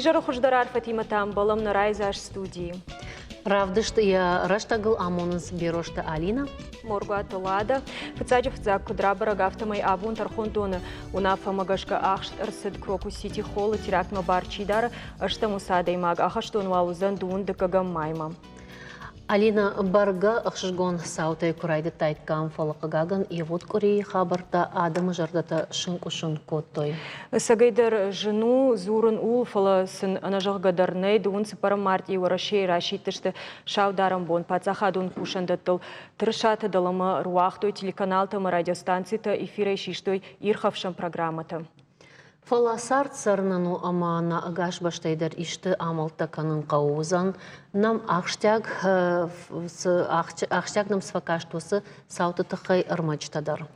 Вижару хуждарар Фатима Тамбалам на Райзаш студии. Равдышты я раштагыл амоныз берошты Алина. Моргуа Толада. Фацаджев за кудрабара гафтамай абун тархондоны. Унафа магашка ахшт арсид кроку сити холла тирактма барчидара. Ашта мусадей маг ахаштон валузан дуун дыкагам майма. Алина барга ахшгон саутай курайды тайткам фалакагаган и вот курей хабарта адымы жардата шын коттой. Сагайдар жену зурын улфала сын анажалгадарней дуун сыпара март и варашей рашитышты шаударам бон пацахадун кушандатыл тыршаты далама руахтой телеканалта радиостанцията эфирей шиштой ирхавшам программата. Фаласар царнану амана агаш баштайдар ишты амалта канын қауызан нам ахштяг нам свакаштусы сауты тахай армачтадар.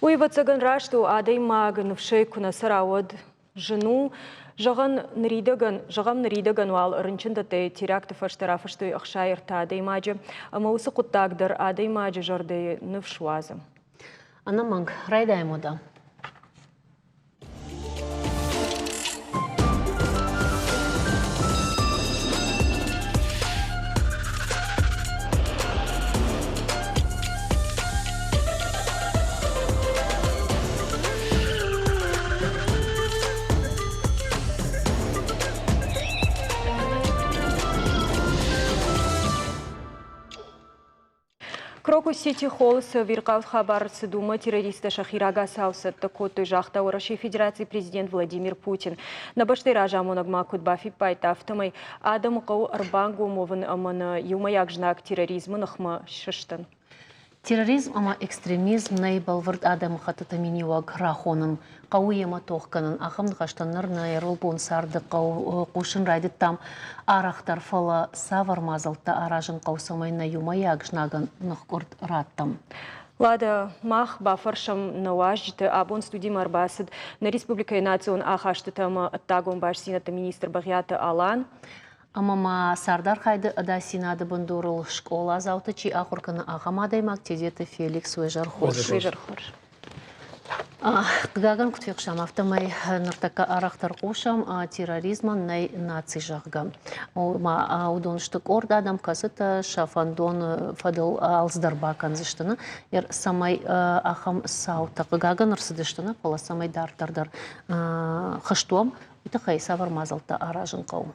Уйва цаган рашту адай маган в шейку на саравод жену жагам нридаган вал рынчында те теракты фаштарафаштой ахшайрта адай маджа амаусы куттагдар адай маджа жарды нывшуаза. Анаманг райдаймода. Крокус сети холс виркаут хабар сдума террориста Шахирага Сауса такой жахта у Российской Федерации президент Владимир Путин. На баште ражамонагма кудбафи пайтафтамай Адаму кау арбангу мован амана юмаяк жнак терроризма нахма шиштан. Терроризм ама экстремизм найбалвард адам хататаминива грахонын қауыема тоққанын ақымды қаштаныр найрылбон сарды қушын райды там арақтар фала савар мазалта аражын қаусамайна юмаяк жнаган нұққырд раттам. Лада мах бафаршам наважды абон студим арбасыд на республика и национ ахашты там оттагон баш сината министр Багията Алан. Амама сардар хайды ада синады бандурул школа заутычи ахурканы ағамадай мактезеті Феликс Вежархорш. Гаган күтвекшам автомай ныртака арақтар қошам терроризман най наци жағға. Удоныштық орда адам касыта шафандон фадыл алздарбакан зіштіні. Ер самай ахам саутақ гаган ырсыдыштіні, пола самай дартардар қыштуам, үті қайса вармазалта аражын қауым.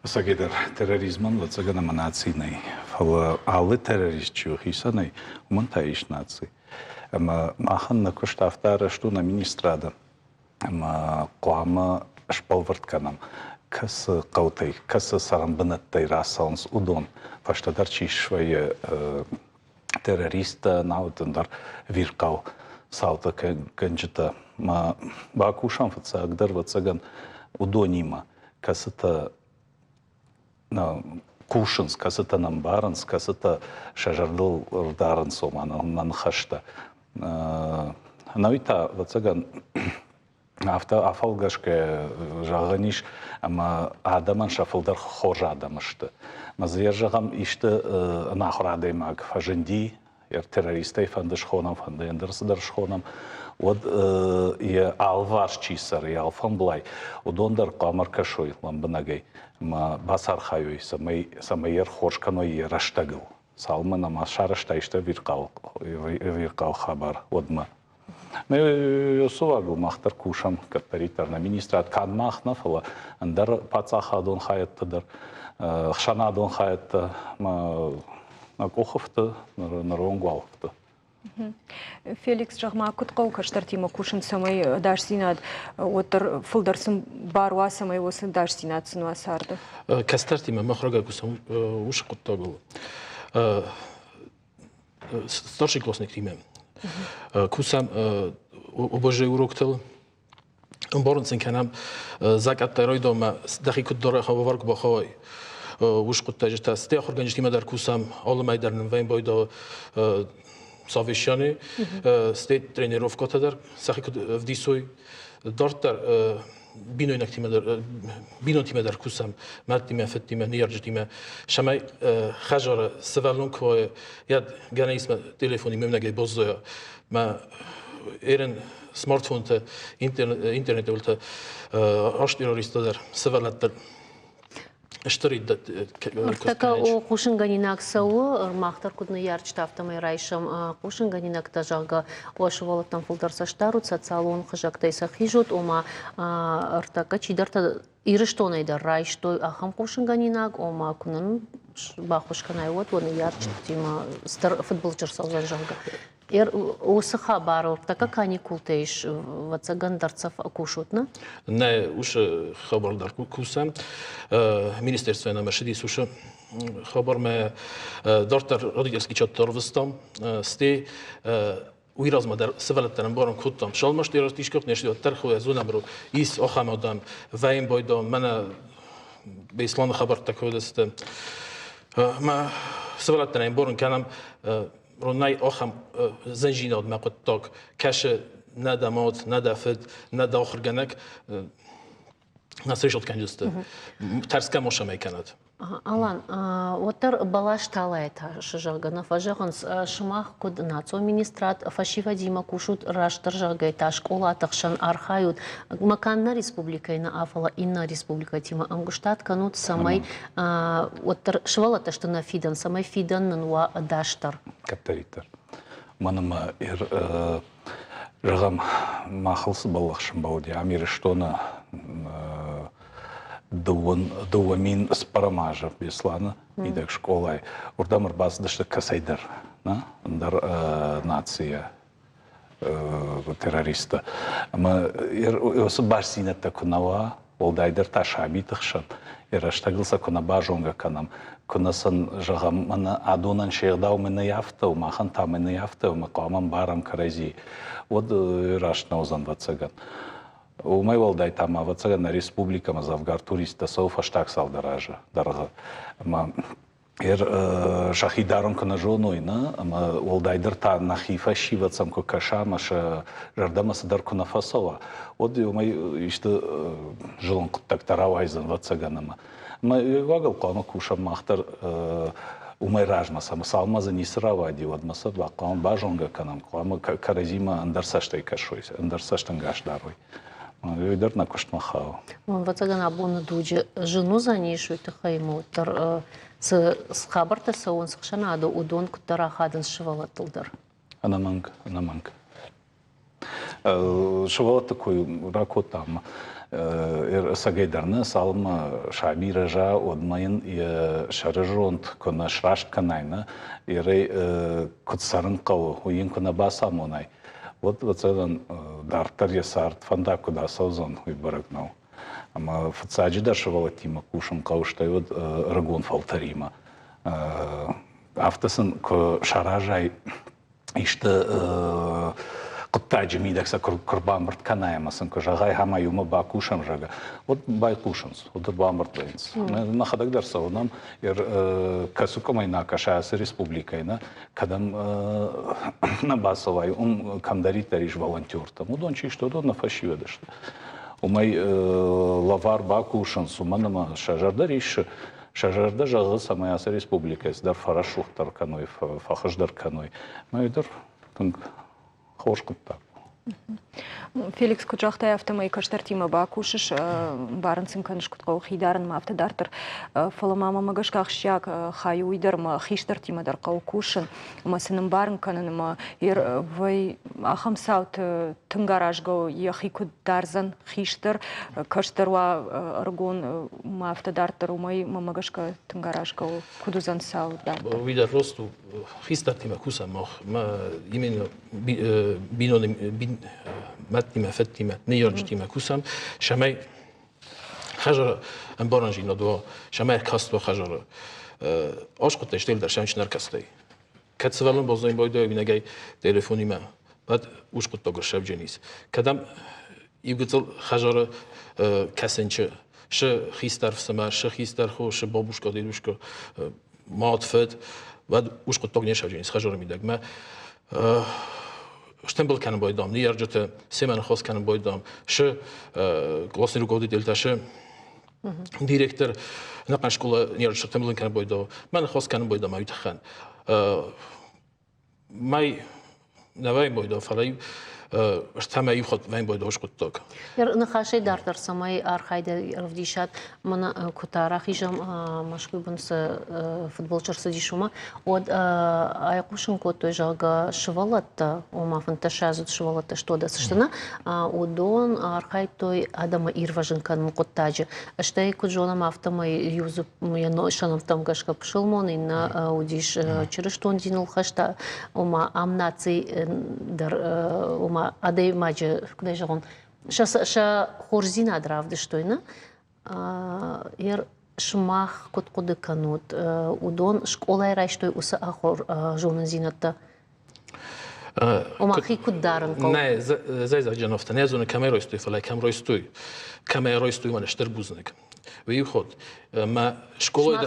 Сагидар терроризман вацагана нацийный, фала алы террористчу хисаный умантаиш наций. Махан на куштафтара что на министрада, клама шпалвартканам, кас каутай, кас сарамбанаттай расалнс удон, фаштадар чишвая террориста наутандар виркал салта канджита, бакушам фацагдар вацаган удонима, касата кушынс, касыта нам барынс, касыта шажардыл дарын соман хашта. Навита вацаган афалгашке жағаниш, ама адаман шафылдар хожа адамышты. Мазержагам ишты нахрадаймаг фаженди, террористай фандыш хонам, фандендерсыдар шхонам. Вот и алваш чисар, и алфан блай. Удондар камаркашой ламбанагай. Ма басар хаюй, самайер хошканой и раштагыл. Салмана машарашта ишта виркал хабар. Одма. Ну, сувагыл махтар кушам, капаритар на министрат кан махнафала. Андар пацахадон хаяттадар, хшанадон хаятта, на коховта, на ронгвалфта. Феликс жағма күтқау каштар тима кушын самай даш синад отыр фылдарсын баруа самай осы даш синад сынуа сарды. Кастар тима махрага кусам уши құттағыл. Старший классный тима. Кусам обожай уроктыл. Борынсын канам закаттай ройдома дахи күттдора хававарк бахай. Уш құттажыта. Стех организма дар кусам алымайдарның вайн бойда совещание, стоит тренировка тогда, сахик в дисой, дортар биной тимедар кусам, мартиме феттиме, ниярджтиме, шамай хажара севалон кое, яд ганеисма телефони мемнагай бозоя, ма Eren smartphone-ը ինտերնետը ուլտը աշտիրորիստոդեր սվալատը Շտրիտ Така о Кушинганинак САУ махтар кудны ярч тафтамай райшам Кушинганинак тажага ошволотан фулдарса штарут социалон хыжактайса хижут ома артака чидарта ирыштонайда райштой ахам Кушинганинак ома кунын бахушканай вот вон ярч тима футболчар салзанжага осы хабар така каникул тейш вацагандарцев кушутна Ne ușă xabar cu kusam ministerstvo na Mercedes ușă xabar me dartar roditelski chattar vstam ste uirazma dar seveletlen baron kuttam shalmas tér tishkap neshdi tarxu zunamro is oxamadam vayn boydam mana beislan xabar takodest ma seveletlen baron kanam رونای آخم زنجینات مقد تاک کش ندامات ندافت نداخر گنک نسریشت کنجسته ترس کم آشام میکند. Алан, отыр балаш талайта шыжагана фажагынс шымах код нацо министрат фашива дима кушут раштыр жагайта школа тахшан архают маканна республикайна афала инна республика тима амгуштат канут самай отыр швалата что на фидан самай фидан нуа даштар. Капиталитар. Маным жагам махылсы баллахшым бауди амир штона Дуамин спарамажа беслана идек школай. Урдамыр баздышты касайдар, дар нация террориста. Ама осы баш зинетта кунава, олдайдар ташабитыхшан. Аштагылса куна бажонга канам. Кунасын жағам мана адонан шеғдау мені яфтау, махан та мені яфтау, мақамам барам карази. Вот рашна озан вацаган. Умай волдай там авацаган республика мазавгар туриста софа штак салдаража дарга ама шахидарон кана жонойна ама волдайдыр та нахифа шивацам ко кашама ша жардама садар куна фасова вот умай иште жылын куттак таравайзан вацаганама ама вагал кама кушам махтар умай ражмаса салмаза не сравади вот маса бакам бажонга канам кама каразима андарсаштай кашой андарсаштан гашдарой Үйдер на куштмахау. Вацаган абуны дуджи жену занишу тахайму тар с хабарта саун схшана ада удон кутара хадын шивалатылдар. Анаманг. Шивалат такой ракотам. Сагайдарны салма шабиража одмайын шарыжонт кона шрашт канайна ирей кутсарын кау уин кона басамонай. Вот это дартар ясарт фанда куда саузон выборгнал. Ама фацаджи дашевала тима кушам кауштай вот рагон фалтарима. Автосын ко шаражай иште куттаджи мидакса курбамбарт канаямасын ко жагай хама юма ба кушам жага. Вот бай кушанс, вот бамбарт бенс. На хадагдар саунам касукамайна кашаясы республикайна кадам на басовай кандаритариш волонтёртам. Удончи что до на фашиведаш. Умай лавар ба кушанс уманама шажардариш шажарда жагы самаясы республикайс дар фарашухтар каной фахаждар каной. Майдар тунг Хошкутта. Феликс Куджахтай автомай каштартима бакушиш барынсын канышкутқа хидарын мафта дартыр фаламама магашках шяк хай уйдырма хиштартима дар каукушин масының барын каныныма ер вай ахам саут тынгаражго яхи кударзан хиштыр каштарва аргон мафта дартыр умай мамагашка тынгаражго кудузан саут дартыр. Видар росту хистартима куса мах именно бинони متني فتني نيرجتي كوسام شماي خجر امبارنجي ندوا شماي كاست وخجر اش قد تشتغل در شمش نركستي كتسفلن بازين بايدا بينجاي تليفوني ما بعد وش قد تقر شب جنيس كدام يقتل خجر كسنچ ش خيستر فسما ش خيستر خو ش بابوشكا ديدوشكا ماتفت بعد وش قد تقر شب جنيس خجر ميدك ما Штембл канам бойдам, ниярджата семен хос канам бойдам, ш классный руководитель, ш директор на школа ниярджата штембл канам бойдам, мен хос канам бойдам айтхан. Май навай бойдам, фалай اشتما يخد وين باید هوش قطعك نخاشي دارتر سماي أرخايد رفديشات من كتارا خيجم مشكو بنس فوتبولشر سدي شوما ود أيقوشن كوتو جاغا شوالت وما فنتشازت شوالت что да сштана удон أرخايد توي هذا إيرفاجن كان مقطعج أشتاي كجونا мафтама юзу я ношанам там гашка пшелмон и на удиш через что он динул хашта ума амнаци дар ума адей маджи куда же он ша хорзина дравды что ина ер шмах кот куды канут удон школай рай что уса ахор жонан зината وما خي كدارن قو نه زي جنوفتن يزون كاميرا يستوي فلا كاميرا يستوي ما نشتر بوزنك ويخد ما شكولي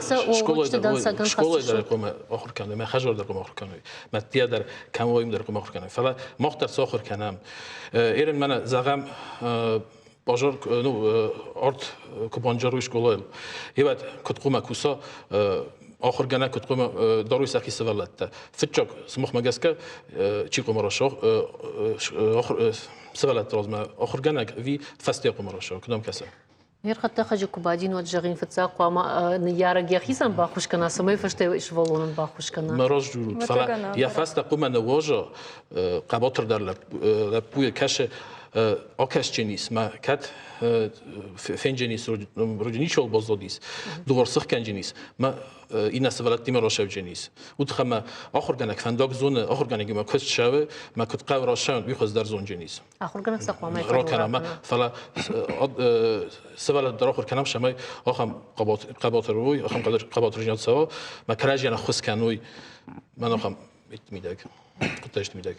در قوم آخر کنه ما خجار در قوم آخر کنه ما تیا در کموایم در قوم آخر کنه فلا مختار ساخر کنم ایرن من زغم باجر نو آرت کبانجروی شکولای یه کت قوم کوسا آخر کنه کت قوم داروی سخی سوالت فتچک سمخ مگسکه چی قوم راشو آخر سوالت راز ما آخر کنه وی فستی قوم راشو کدام کسه Мир хатта хаджи кубадин от жагин фца қама нияра гяхисан бахушкана самай фаште швалонан бахушкана مرز جورود فلا یا فست قوم نواجه قباتر در لپوی کش آکش جنیس ما کت فین جنیس روجنی شول بازدادیس دوار سخ کن جنیس ما این سوالت دیم راشو جنیس ود خما آخر گنک فندق زون آخر گنک ما کست شوه ما کت قو راشون بیخوز در زون جنیس آخر گنک سقوا ما را کنم فلا سوالت در آخر کنم شما آخم قباتر روی آخم قباتر جنیات سوا ما کراجیان خوش کنوی من آخم میدک قطعش میدک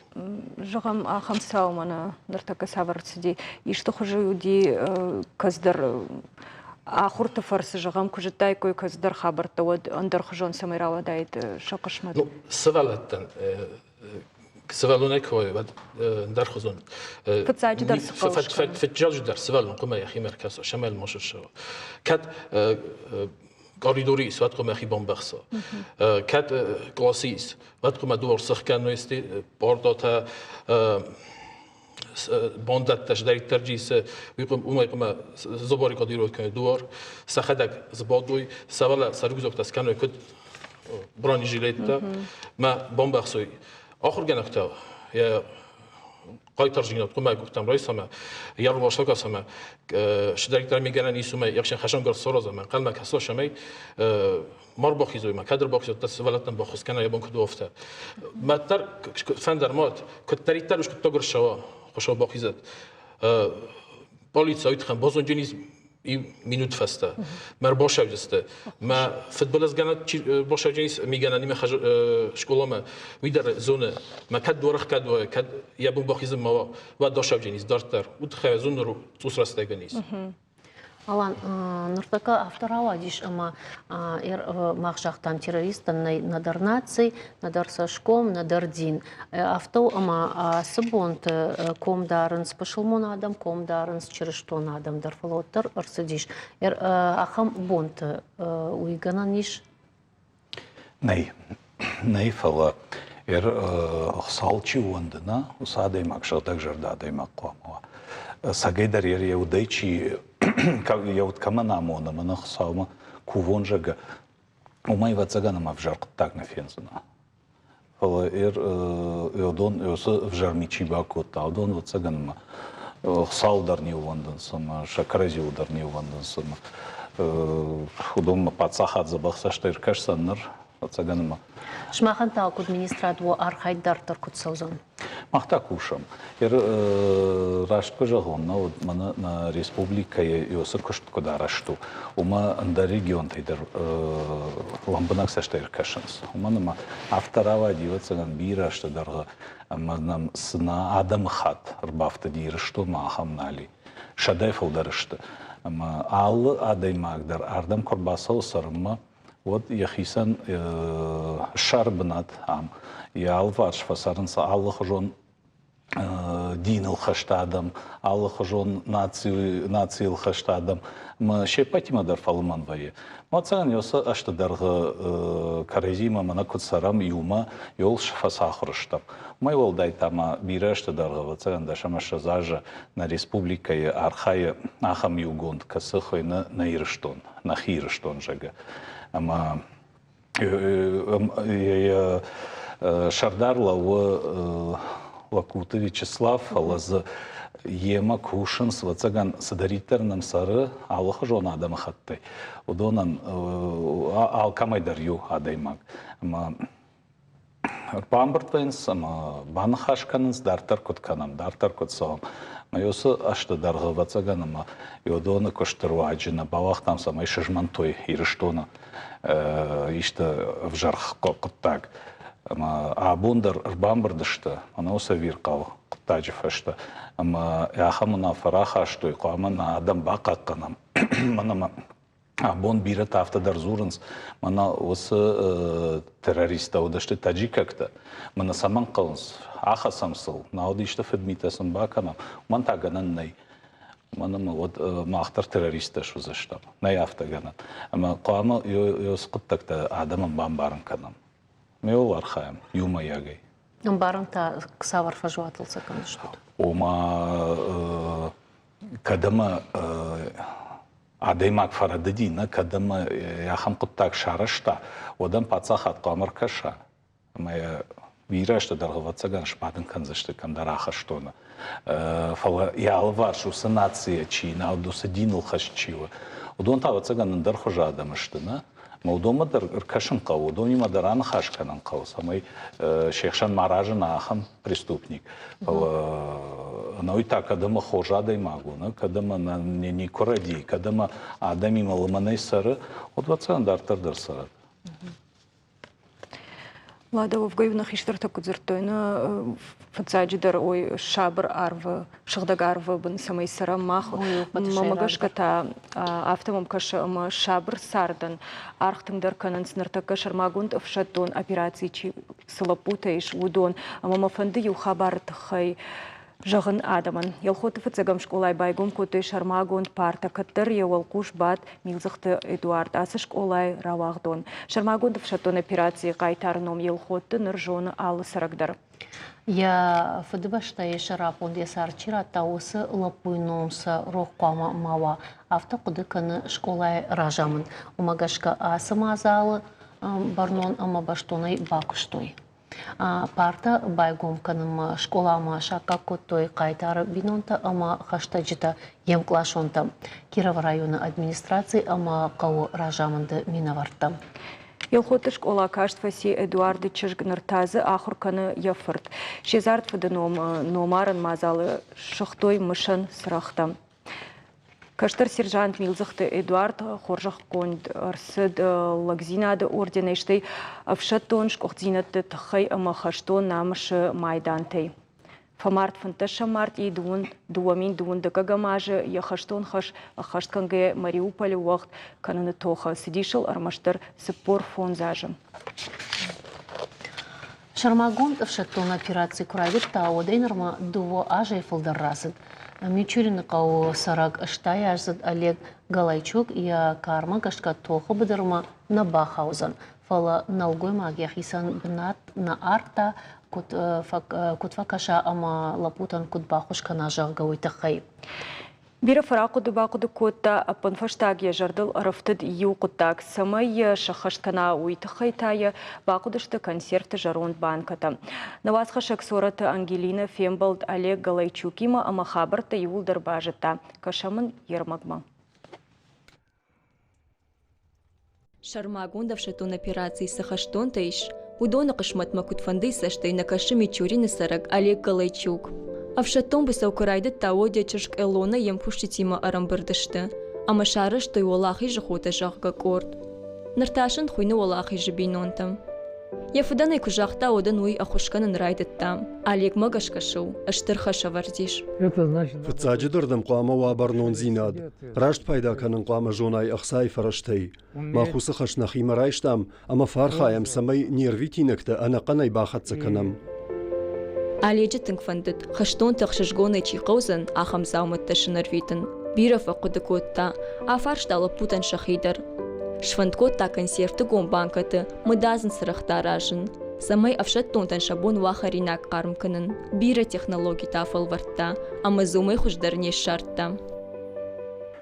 جغم آخم ساو منا در تکسابر سدی ایشتو خجودی کزدر آخر تفرس جغم کجتای کوی کزدر خبر تود اندر خجون سمیرا وداید شقش مد سوالتن سوالونه کوی بعد در خزون فتزاج در سقوش فتجاج در سوالون قوم یخی مرکز شمال ماشر شو کد قاریدوری سواد قوم یخی بامبخسا کد کلاسیس بعد قوم دور سخ کنویستی بارداتا باندت تجدری ترجیس ویقوم قوم زباری قدیرود کنه دور سخدک زبادوی سوال سرگزوک تاس کنوی کد برانی جیلیتا ما بامبخسوی آخر گنکتا یا قای ترجیحات قوم گفتم رئیس هم یا رو باشگاه هم شدری در میگن نیسوم یکشن خشم گرد سراز من قلم کسا شمی مار باخیزوی ما کدر باخیز دست ولتن باخوز کنه یا بانک دو افته ما در فندر مات کتری ترش کت تاگر شوا خوشا باخیزد پلیس آیت خم بازون جنیز مینوت فسته مر باشه جسته ما فوتبال از گناه باشه جنیس میگن نیم خج شکل ما ویدر زونه ما کد دورخ کد و کد یا بون باخیزم ما و داشته جنیس دارتر بود خیلی زون رو توس راسته گنیس Алан, нұртака авторава диш, ама мақшақтан террористан надар наций, надар сашком, надар дин. Авто, ама сыбонт комдарын спашылмон адам, комдарын черештон адам, дар фалоттар арсыдиш. Ахам бонт уйганан ниш? Nej falla салчи уандына, усадай мақшақтак жардадай маққуамуа. Сагайдар яудайчи яуд камана мона манах саума кувонжага умай вацагана ма вжарқтак на фензуна фала йодон йосы вжармичи бакот аудон вацагана ма саудар не уандан сама шакрази удар не уандан сама худом пацахат забахса штайр кашсаннар вацагана ма Шмахан таок администрат во архайдар таркут саузан. Махта кушам. Рашко жагонна на республика йосы кушт рашту. Ума анда регион тайдар ламбанак саштайр кашанс. Ума нама авторава диваться ган бира что дарга нам сна адам хат рбафта дир что махам нали. Шадайф ударышты. Ал адаймагдар ардам корбасал сарма вот яхисан шарбнат ам я алваш фасарынса аллах жон دين الخشتادم الله خجون ناتي الخشتادم ما شيباتي ما در فالمان باي ما تسان يوسا اشت درغ كاريزيما ما نكت سرام يوما يولش فساخرشتم ما يول دايتاما بيرشت درغ وتسان داشما شزاجا на республика архая ахам югонд касыхой на ирштон на хирштон жага ама шардарла в Лакуты Вячеслав, алаз ема кушын свацаган садаритернам сары алых жон адам хаттай. Удонан алкамайдар ю адаймак. Ама Бамбертвенс, ама банхашканс дартар котканам, дартар котсам. Майосы ашты дарғы вацаган, ама йодоны коштырваджина, балахтам сама ишежмантой ирыштона, ишты вжарх коттаг. А бундар бамбардышты, ана оса вирқал таджифашты. Ама яхамына фараха ашты, қуамана адам бақаққанам. Манама абон бират автодар зурынс, мана осы террориста удашты таджикакта. Мана саман қалынс, аха самсыл, науды ішті федмитасын бақанам. Ман таганан най. Манама вот мақтар террориста шу заштам. Най автоганан. Ама қуама йос қыттакта адамын бамбарын канам. Меол архаем, юма ягай. Баранта ксавар фажуатылса канышты. Ома кадама адаймак фарададина, кадама яхам куттак шарашта, одан пацахат камар каша. Моя вирашта даргавацаган шпадын канзашты кандараха штона. Фала ялвар шу санация чина, одуса динул хашчива. Удон тавацаган дархожа адамаштына. Молдомадар кашын қау, донимадар аны хашканан қау. Самай шехшан маражын ахам преступник. Науита кадама хожадай магу, кадама не коради, кадама адами малыманай сары, отвацан дартардар сарат. Лада в гайвнах иштарта кудзертойна фацаджидар ой шабр арв шагдагар бын самай сара мах мамагашката автомом каш шабр сардан архтыңдар канан снарта кашармагунд фшатон операции чи салапутаиш удон мамафанды ю хабар тхай Жағын адамын. Елхоты фыцегам школай байгум көті шармагон парта каттыр еуал куш бат милзықты Эдуард асы школай равағдон. Шармагондов шатон операции қайтарыном елхоты ныржоны алы сарагдар. Я фыдыбашта ешарапон десарчира таусы лапуйномса рохқама мава авто кудыканы школай ражамын. Умагашка асы мазалы барнон ама баштонай бакыштой. Парта байгомканым школама шака коттой кайтары бинонта ама хаштаджита емклашонта. Киров районы администрации ама кау ражамынды минаварта. Елхоты школа каштваси Эдуарды чыжгныртазы ахурканы яфырт. Шезартфыды номарын мазалы шықтой мышын сырахта. Каштар сержант милзыхты Эдуард хоржах конд арсыд лагзинады орденештэй авшаттон шкохзинаты тахай амахаштон намышы майдантай. Фамарт фанташа март и дуамин дуындыка гамажы яхаштон хаш ахаштканге Мариуполь уақт кананы тоха сидишыл армаштар сыппор фонзажы. Шармагон авшаттон операции куравит таодейнарма дуво ажай фылдаррасыд. Мичурин кау сарак аштай ажзад Олег Галайчук и карма кашка тоха быдырма на бахаузан. Фала налгой магия хисан бнат на арта кутфакаша ама лапутан кутбахушка на жагауй тахай. Бира фарақуды бақуды көтті апынфаштагия жардыл арыфтыд ию құттак самай шахашткана уйты хайтайы бақудышты концерты жарон банката. Навасха шаксораты Ангелина Фембалд Олег Галайчукима амахабарта юлдар бажыта. Кашамын ермагма. Шармагундав шатун операции сахаштон таиш. Удона кашматма кутфанды саштай на кашами чурины сарак Олег Галайчук. Авшатон бы саукурайды таодия чашк элона емкушчитима арамбырдышты. Ама шарыш той олахи жахота жахга корд. Нарташын хуйны олахи жибинонтам. Яфуданай кужахта одан уй ахушканын райдыттам. Олег магашкашыу, аштырха шавардиш. Фыцаджидырдым қуама уабарнон зинад. Рашт пайда канын қуама жонай ахсай фараштай. Махусы хашнахи марайштам, ама фархаям самай нервитинекті анақанай бахатсы канам. Аледжи тынкфандыт, хаштон тахшишгоны чиқаузан, ахам заумат ташинарвитын. Бира фақудыкотта, афарштала путан шахидар. Швандкотта консервты гомбанкаты, мыдазын сырахтаражын. Самай афшаттонтан шабон вахаринак кармканын. Бира технологий тафал вартта, амазумай хуждарне шартта.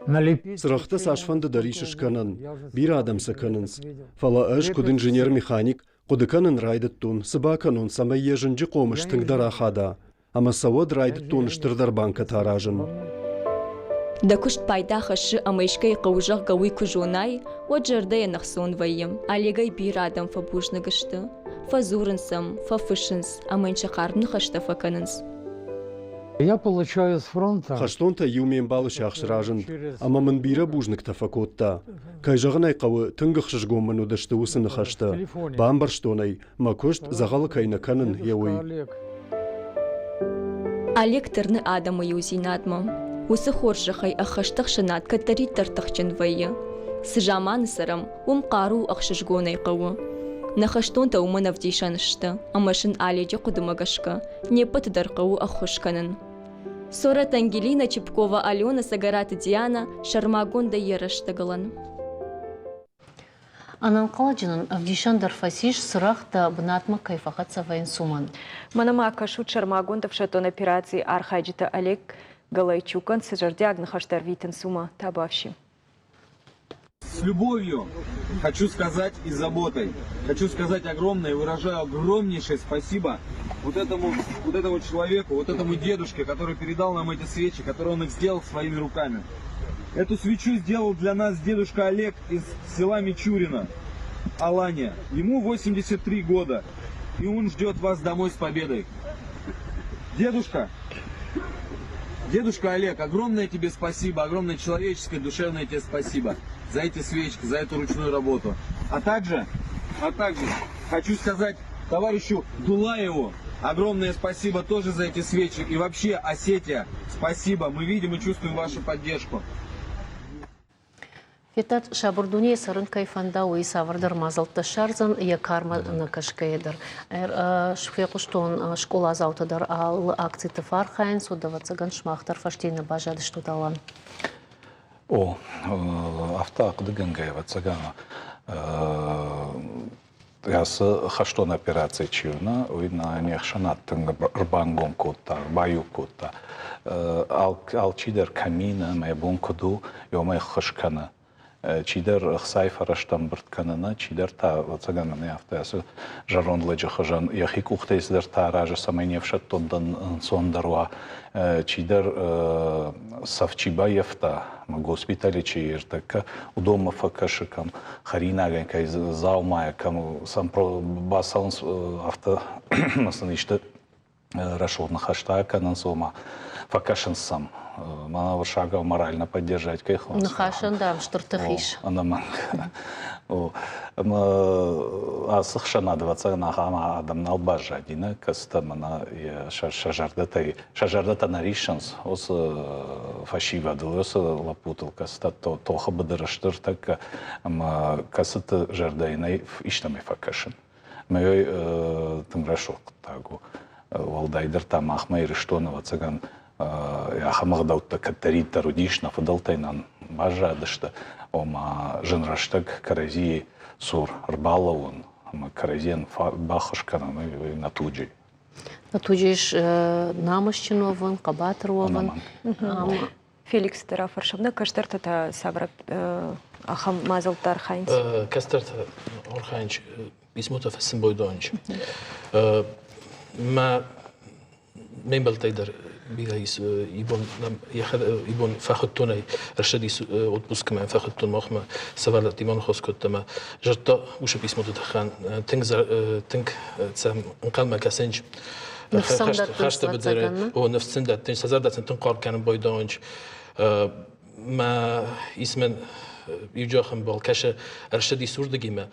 Сырахты сашфанды даришишканын, бир адам саканынс. Фала ыш куд инженер-механик, кудыканын райдыттун, сыбаканун самай ежінжі қомыштың дарахада. Ама савод райдыттун штырдар банка таражын. Да кушт пайда хашы амайшкай қаужақ гауи кужонай, оджардая нахсон вайым, алегай бир адам фабужны гышты. Фазурынсам, фафышынс, амайнша қарны хашта факанынс. Я получаю с фронта. Хаштонта юмен балы шахшыражын, ама мын бира бужнык тафакотта. Кайжағын айқауы түнгіқ шыжгомын удашты усыны хашты. Бамбар штонай, макошт зағалы кайна канын яуй. Олег тырны адамы юзинадмам. Усы хоржықай ахаштық шынат катари тартықчын вайы. Сыжаманы сарам, қару ақшыжгон айқауы. Нахаштонта умын авдейшанышты, амашын аледжі құдымагашқа, непыт дарқауы ахушканын. Сорат Ангелина Чепкова, Алена Сагараты Диана, Шармагонда Ераштагалан. Анан қаладжының авдейшан дарфасиш сырақта бынатма кайфақатса вайын суман. Манама Акашут Шармагондов шатон операции Архаджита Олег Галайчукан сажардиагны хаштар витен сума табавши. С любовью хочу сказать и заботой. Хочу сказать огромное и выражаю огромнейшее спасибо вот этому человеку, вот этому дедушке, который передал нам эти свечи, который он их сделал своими руками. Эту свечу сделал для нас дедушка Олег из села Мичурина, Алания. Ему 83 года, и он ждет вас домой с победой. Дедушка Олег, огромное тебе спасибо, огромное человеческое, душевное тебе спасибо за эти свечки, за эту ручную работу. А также хочу сказать товарищу Дулаеву огромное спасибо тоже за эти свечи. И вообще, Осетия, спасибо. Мы видим и чувствуем вашу поддержку. Фетат шабурдуне сарын кайфанда уи савардар мазалта шарзан я карма на кашкейдар. Шфекуштон школа заутадар ал акции тефархайн судавацаган шмахтар фаштина бажады что талан. О, автоак дыгангаева цагана. Ясы хаштон операция чивна, уйна нехшанат рбангом кота, баю кота. Алчидер камина, майбун коду, йомай хашкана. Чидер хсай фараштан быртканына, чидер та цагана не автоясы жарон леджи хажан. Яхик ухтейсдер та ража самайневшат тондан сондаруа. Чидер Савчибаевта, госпитали чииртака, удома факашикам, харинагенкай заумаякам, сам про басалнс авто масаништы рашорна хаштака нансома факашин сам. Мана варшага морально поддержать кайхон. Нахашан да, штуртахиш. Анаманка. Асықшана 20 нахама адам налбажа дина кастамана шажардата наришанс ос фашива дылысы лапутыл каста тоха быдырыштыр так касыты жардайнай иштамай факашын. Мой тымрашок тагу валдайдыр там ахмай рештонова цаган яхамагдаутта катарита рудишна фадалтайнан бажа дышты. Ома женраштаг карази сур рбалаун, ама каразен бахашкана на туджи. На туджиш намощинован, кабатрован. Феликс Тарафаршабна каштарта сабрак ахам мазалтар хайнс. Кастарта орхайнч бисмута фасин бойдонч. ما ميمبل تقدر بيلايس يبون فاخدتوني رشدي أوتبوس كمان فاخدتون مخما سفر تيمان خاص كنت ما جرتا وش بيسمو تدخان تنك تسام انقل ما كاسنج خاشت بدر هو نفس سندات تنش سزادات تنقار كان بويدونج ما اسمن يجاخم بالكشة رشدي سوردقي ما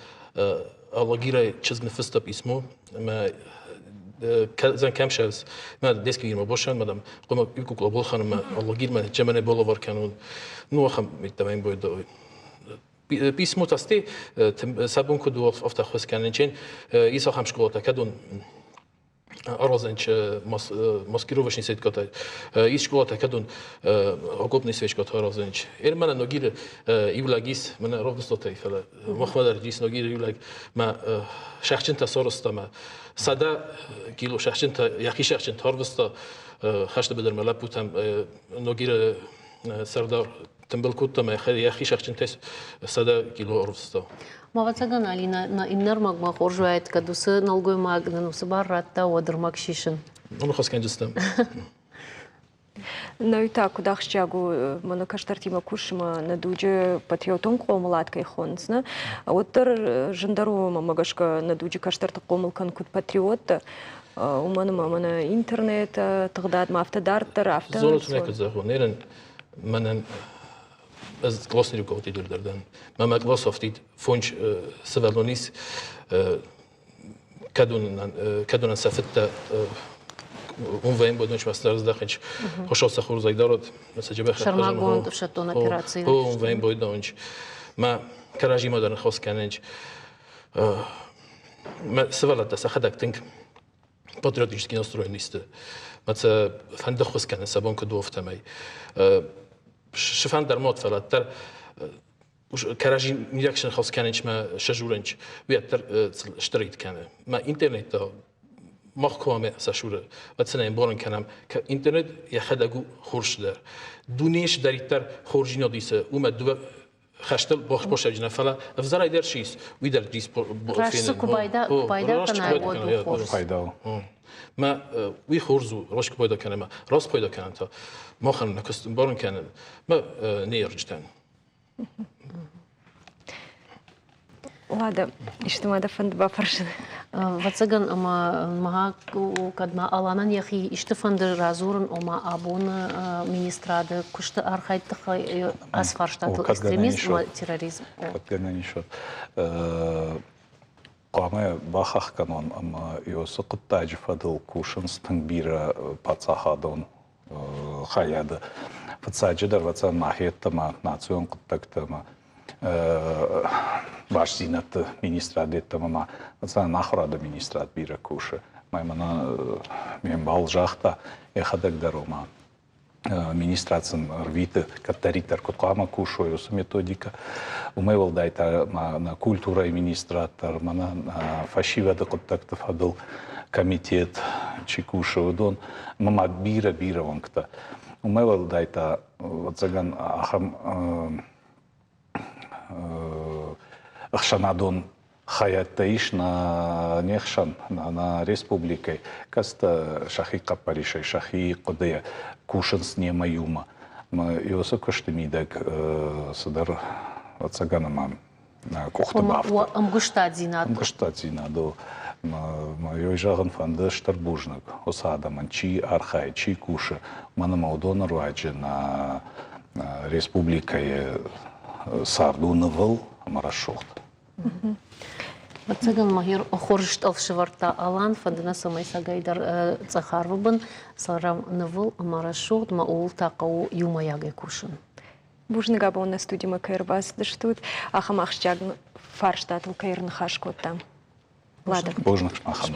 الله غيره چیز نفسته باسمه ما زن کم شاز ما دست گیرم باشن مدام قم بیکو کلابل خانم ما الله گیر ما جمعه بالا وار کنون نو خم میتونم باید بیس متاستی سبون کدو افت خواست کنن چین ایسا هم شکلات کدون أرازنش ماسكيروفش نسيت كتاي إيش قوات كدون عقوب نسيت كتاي أرازنش إيرمانا نوجير يولاجيس من رافضستي فلا مخمدر جيس نوجير يولاج ما شخصين تصارست ما صدا كيلو شخصين ياكي شخصين هارفستا خشت بدر ملا بوتام نوجير سردار تنبل كوتا ما ياكي شخصين تس صدا كيلو هارفستا Мавацаган Алина на иннермаг ма хоржуает кадусы налгой маг на нусыбар ратта одырмак шишин. أنا خاص كان جستم Ну и так, куда хщагу, мана каштартима кушма на дуде патриотон комладкой хонсна. Вот жандару мамагашка на дуде каштарта комлкан кут патриота. У мана интернет, тогда ма автодартер, авто. زولت هناك زاخو نيرن منن از کلاس نیرو کوتی دردن ما کلاس افتید فونج سوالونیس کدون سفت اون ویم بودنش مثلا از داخلش خوشحال سخور زایدارد مثلا جبه شرماگون شتون اپراتسی اون ویم بودنش ما کراجی مادرن خواست کننج ما سوالات دست خدک تنگ patriotički nastrojen niste. Mace fanda خواست سبان که دوفته می. شفان در مات فلات در کراجی میکشن خواست کننش ما شجورنش بیاتر اشتريت کنه. ما اینترنت دا مخکوامه سشوره و تنها این بارن کنم که اینترنت یه خداگو خورش در. دونیش دریتر خورجی ندیسه. اومد دو خشتل باش اجنه فلا افزارای در چیز وی در دیس راشت کوبایدا کنه بود خورش. فایده. ما وی خورزو راش کوبایدا کنه ما راست پیدا کنه تا ما خن نکست بارن کنه ما نیارجتن. Ладно, и что мы фонд бафаршин. Вацаган ама мага кадма аланан яхи иште фонд разурн ома абон министрады кушты архайты асфарштату экстремизм терроризм. Подгана нишот. قامة باخخ كانون أما يوسق التاج فضل كوشنس تنبير باتساخادون خيادة فتساجدر وتسا ماهيت تما ناسيون قطك تما باش زينت министрат тама وتسا نخراد министрат بيرا كوشة ما يمنا مينبال جاختا يخدك دروما министрацин рвиты катаритар кутқама кушойус методика умевал дайта на культура и министратор на фашивада контакт фадыл комитет чикушевдон мама бира ванкта умевал дайта вот заган ахам ахшанадон хаятаиш на нехшан на республикой каста шахи капаришай шахи кодея кушанс не маюма ма иоса коштемидек садар цаганама на кохтабафта амгуштадзина до ма йожаган фанда штарбужнак осадаман чи архай чи куша мана маудона руаджи на республикой сардунавал марашохт. Вацаган махир хоршт алшеварта алан фандана самай сагайдар цахарвбан сарам навыл марашот маул тaqau юмаяге кушин. Бужныга был на студии Макаирбас даштут, ахамахщаг фарштатл каирн хашкота. Ладно. Бужных шмахам.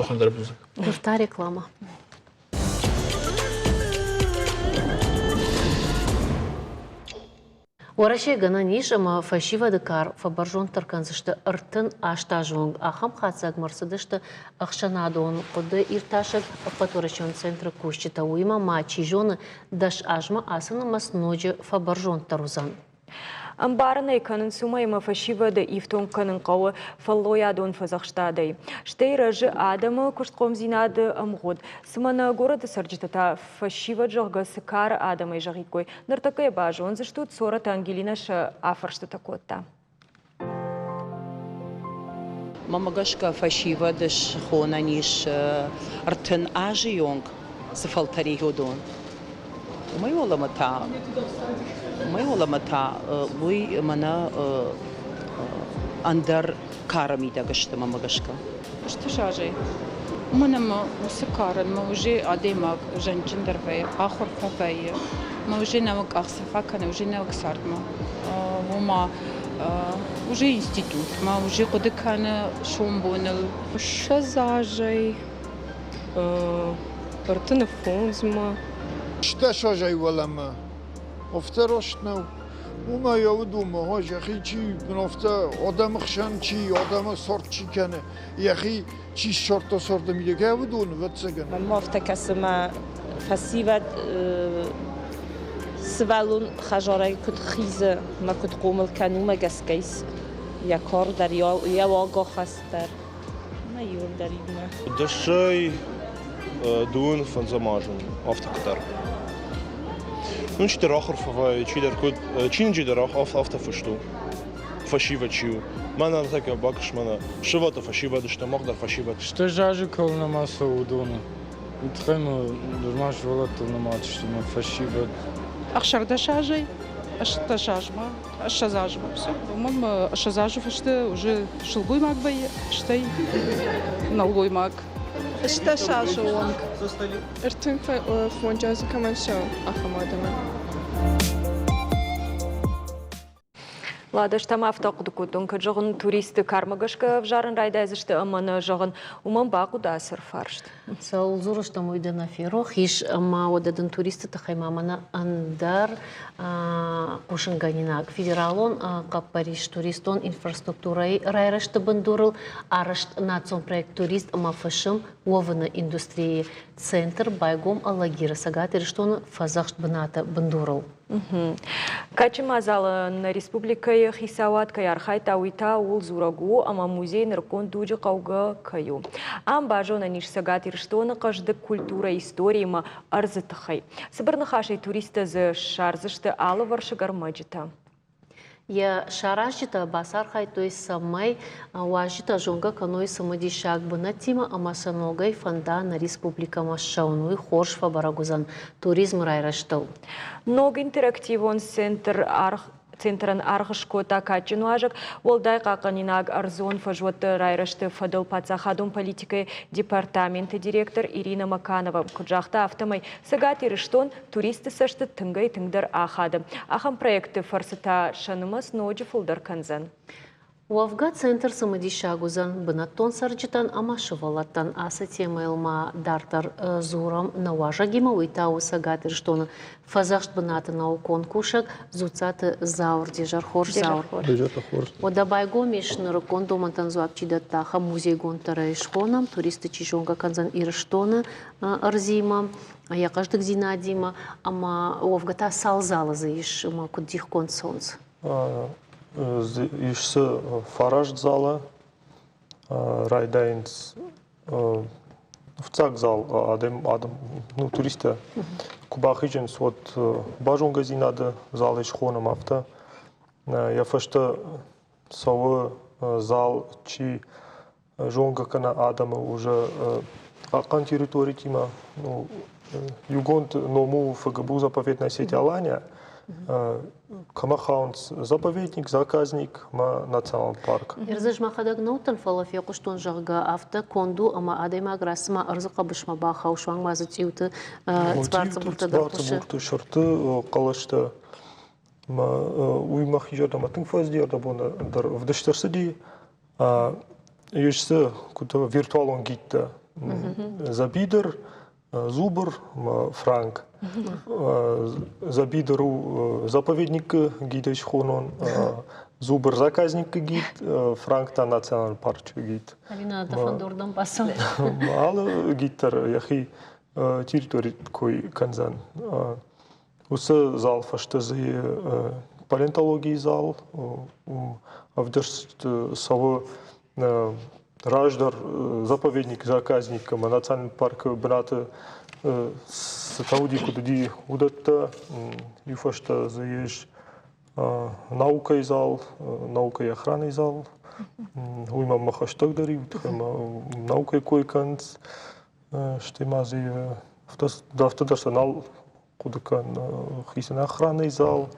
Та реклама. Ораше гана нишама фашива декар фабаржон тарканзышты ыртын аштажонг ахам хацаг марсадышты ахшанадон коды ирташак паторачон центра кушчита уйма мачи жоны даш ажма асына масноджи фабаржон тарузан. Амбарна иканын сумайма фашива да ифтон канын қауы фаллоядон фазахштадой. Штейра жы адамы куштқом зинады амғод. Сымана города сарджитата фашива джоғға сыкар адамай жағикой. Ныртакай бажон заштут сората Ангелинаша афарштата котта. Мамагашка фашива дыш хона ниш артын ажи йонг сыфалтари ходон. Умайола мата луй мана андар карамида гашта мамагашка. Что жажей? Мы усыкарен, мы уже адемак женщин дервея, ахор фавея, мы уже навык ахсафаканы, уже навык сартма, мы уже институт, мы уже кодеканы шумбонел. Что жажей? Ртын фонзма. Что шажай валама? Офтерошнау. Ума я думаю, хожа хичи, бнофта, адам хшан чи, адам сорт чи кане. Яхи чи сорта сорта миде ка بدون واتسگن. من افتكاسما فسيفات سوالون خجاره كنت خيزه ما كنت قومل كانو ما جسكيس يا كار در يا واقع خستر ما يوم دارينا. دشای دون van zamazen af te katar. Nu ci der acher verwei, ci der kut, cinci der af te versto. Fashiva ciu. Mana taka bakš mana šivata fashiva da šta mogda fashiva. Что жажу кол на массу удона. Утхема дурмаш волата на мать, что мы фашива. أخشر دشاجي أشتشاجما أشزاجما بس المهم أشزاجو فشته وجه شلقوي معك بي شتي نلقوي معك أشتشاجو وانك ارتن فونجازو كمان شو أخمادنا. Ладыш там автоқуды күтін күджіғын туристі кармагышқа вжарын райда әзішті аманы жығын уман бақуда сыр фаршты. Саул зурыш там уйды на феро, хиш ама одадын туристы тахаймамана андар кушынганинак. Федералон қап Париж туристон инфраструктурай райрышты бындурыл, арышт национ проект турист ама фашым овыны индустрии центр байгом аллагира сагат ирыштоны фазахшт быната бындурыл. Качым азалы на республикай хисават кай архай тауита ул зурагу, ама музей ныркон дуджи қауғы каю. Ам бажона ниш сагат ирштоны қажды культура история ма арзытықай. Сыбырны хашай туристы зы шарзышты алы варшыгар маджита. Я шарашита басар хай той самай важита жонга каной самади шаг бына тима амасаногай фанда на республика машауной хоршфа барагузан туризм райраштау. Ног интерактивон центрын арғышкота качыну ажық, олдай қақынинаг арзон фажуатты райрашты фадыл пацахадун политикай департаменті директор Ирина Маканова. Күджақта автомай сығат ирыштон туристы сашты тыңгай тыңдар ахады. Ахам проекты фарсыта шанымыз ноджи фулдар канзан. Уавга центр самади шагузан бынаттон сарджитан амашывалаттан аса тема илма дартар зурам наважагима уйтау сагатыр штона фазашт быната наукон кушак зуцаты заур дежар хор заур. Ода байгомиш нырыкон домантан зуапчида таха музей гонтара ишхонам туристы чижонга канзан ирыштона арзима я каждый зинадима ама уавгата салзала заиш ма кудих кон солнц. Ишсы фараж зала, райдайнс, в цак зал, адам, ну туриста, кубахидженс вот бажонга зинада зал ишхоном авто. Я фашта савы зал чи жонга кана адама уже акан территории тима, ну югонт ному фагабу заповедная сеть Алания. Камахаунс заповедник, заказник, ма национальный парк. Ирзаж махадаг наутан фалафия куштон жарга авто конду ама адайма грасма арзака бышма баха ушван мазатиуты цварца бурта дартушы. Цварца бурта шарты калашта ма уймах ижарда ма тыңфаз диярда бона дар вдыштарсыди ешсы кута виртуалон гитта забидер Зубр, Франк, Забидеру заповедник гид Хонон, Зубр заказник гид, Франк та национальный парк гид. Алина Тафандордам пасал. Мало гитар, яхи территории кой канзан. Усы зал фаштазы палеонтологии зал, авдерс савы Раждар, заповедник, заказник, национальный парк брата с Тауди, куда удата, юфашта заешь наукой зал, наукой охраной зал, уйма махаштаг дари, наукой койканц, что мази автодарсонал, куда кан хисен охраной зал.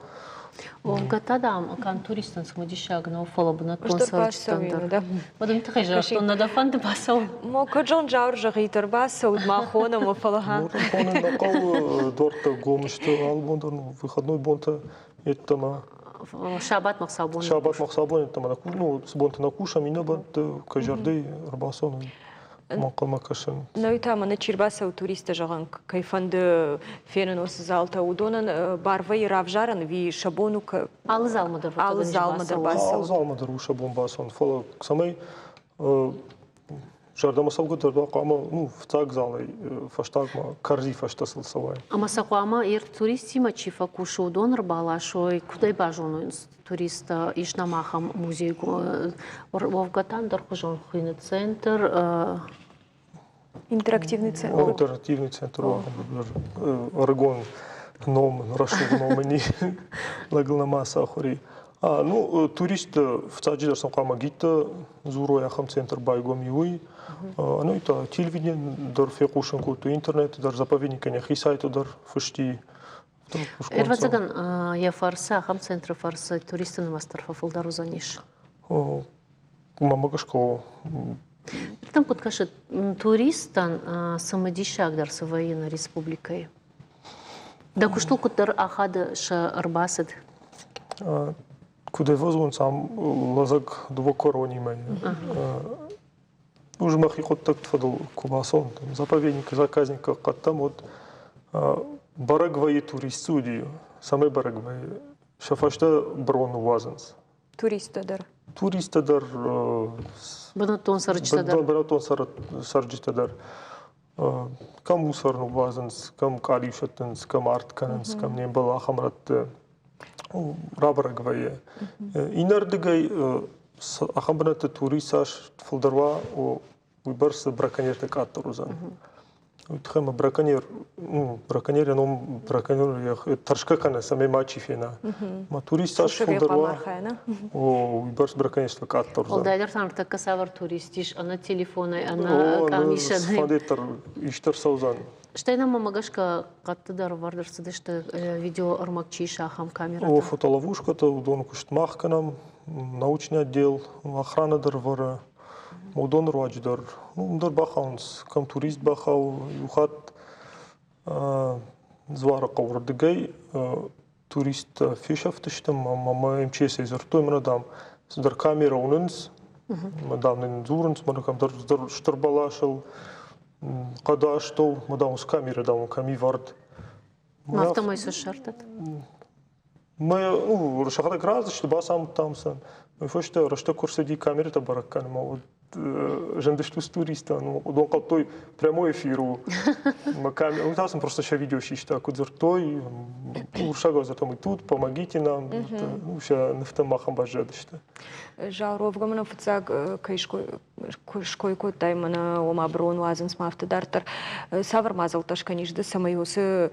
Гатадам кан туристан смадишаг на уфала бынаттон сарджитандар. Бадым тихай жаштон надафанды басал. Мо каджон жаур жағитыр басал махона уфалаха. Махона нақал дорта гомышты албондар, выходной бонта еттама. Шабат махсабон. Шабат махсабон еттама. Ну, с бонта накуша, мина бонта кажарды рбасон. مقام كشن نويتا من تشيرباسا وتوريستا جغان كيفند فينوس زالتا ودونن بارفي رافجارن في شابونوك Алзал мадыр. Алзал мадырбаса. Алзал мадыр уша бомбасон. Фала самай жардамасал гудерда қама в цаг залай фаштагма карзи фаштасыл савай. Ама сақуама ер туристима чифа кушу донор балашой кудай бажону туриста ишнамахам музей Вовгатан дорхожон хуйный центр. Интерактивный центр. Интерактивный центр. Орегон ном рашув номени лаглама сахури. Ну турист в цаджидер сам қама гита зуро яхам центр байгом юй. Ну это телевидение дар фекушен куту интернет дар заповедника нехи сайт дар фушти. Эрвацаган я фарса хам центр фарса туристын мастарфа фулдару заниш. Мамагашко. Там кут кашет туристан самодишак дар Саваина республикой. Да кушту кутар ахад ша арбасад. Куда возун сам лазак два корони май. Уже махи ход так тфадал кубасон. Заповедник заказника каттам от барагвай турист студию. Самый барагвай. Шафашта брон вазанс. Туриста дар. Туриста дар. Банатон сарджита дар. Банатон сарджита дар. Кам мусорну вазанс, кам калишатанс, кам арткананс, кам не была хамрат рабарагвай. Инардыгай ахамбаната туристаш фулдарва о выборс браконьер катторузан. Утхема браконьер, браконьер ном браконьер таршка кана саме мачифена. Ма туристаш фулдарва о выборс браконьер катторузан. Олдайдар танрта касавар туристиш, ана телефоны, ана камишаны. Фандетар иштар саузан. Штайна мамагашка каттыдар вардар садышты видео армакчи шахам камерата. О фотоловушката удон куштмахканам. Научный отдел, охрана дорвара, модон родждор, дор бахаунс, кам турист бахау, юхат звара каврдгай, турист фишафтыштам, мама МЧС изертой мадам, дар камера унынс, мадам нин зурынс, мадам дар штарбалашыл, када что, мадам с камеры дам ками вард. Автомой сушартат. Мы шахада граз, что басам там сан. Мы фошта рашта курсади камеры та бараккан, ма вот жендешту с туриста, ну удон калтой прямой эфиру. Мы камеры, ну там просто ща видео шишта, кудзертой, уршага за там и тут, помогите нам, ну ща нефтам махам бажадышта. Жауровгамна фцаг кайшкой таймана омаброн вазен смафта дартар савар мазал ташканижда самайосы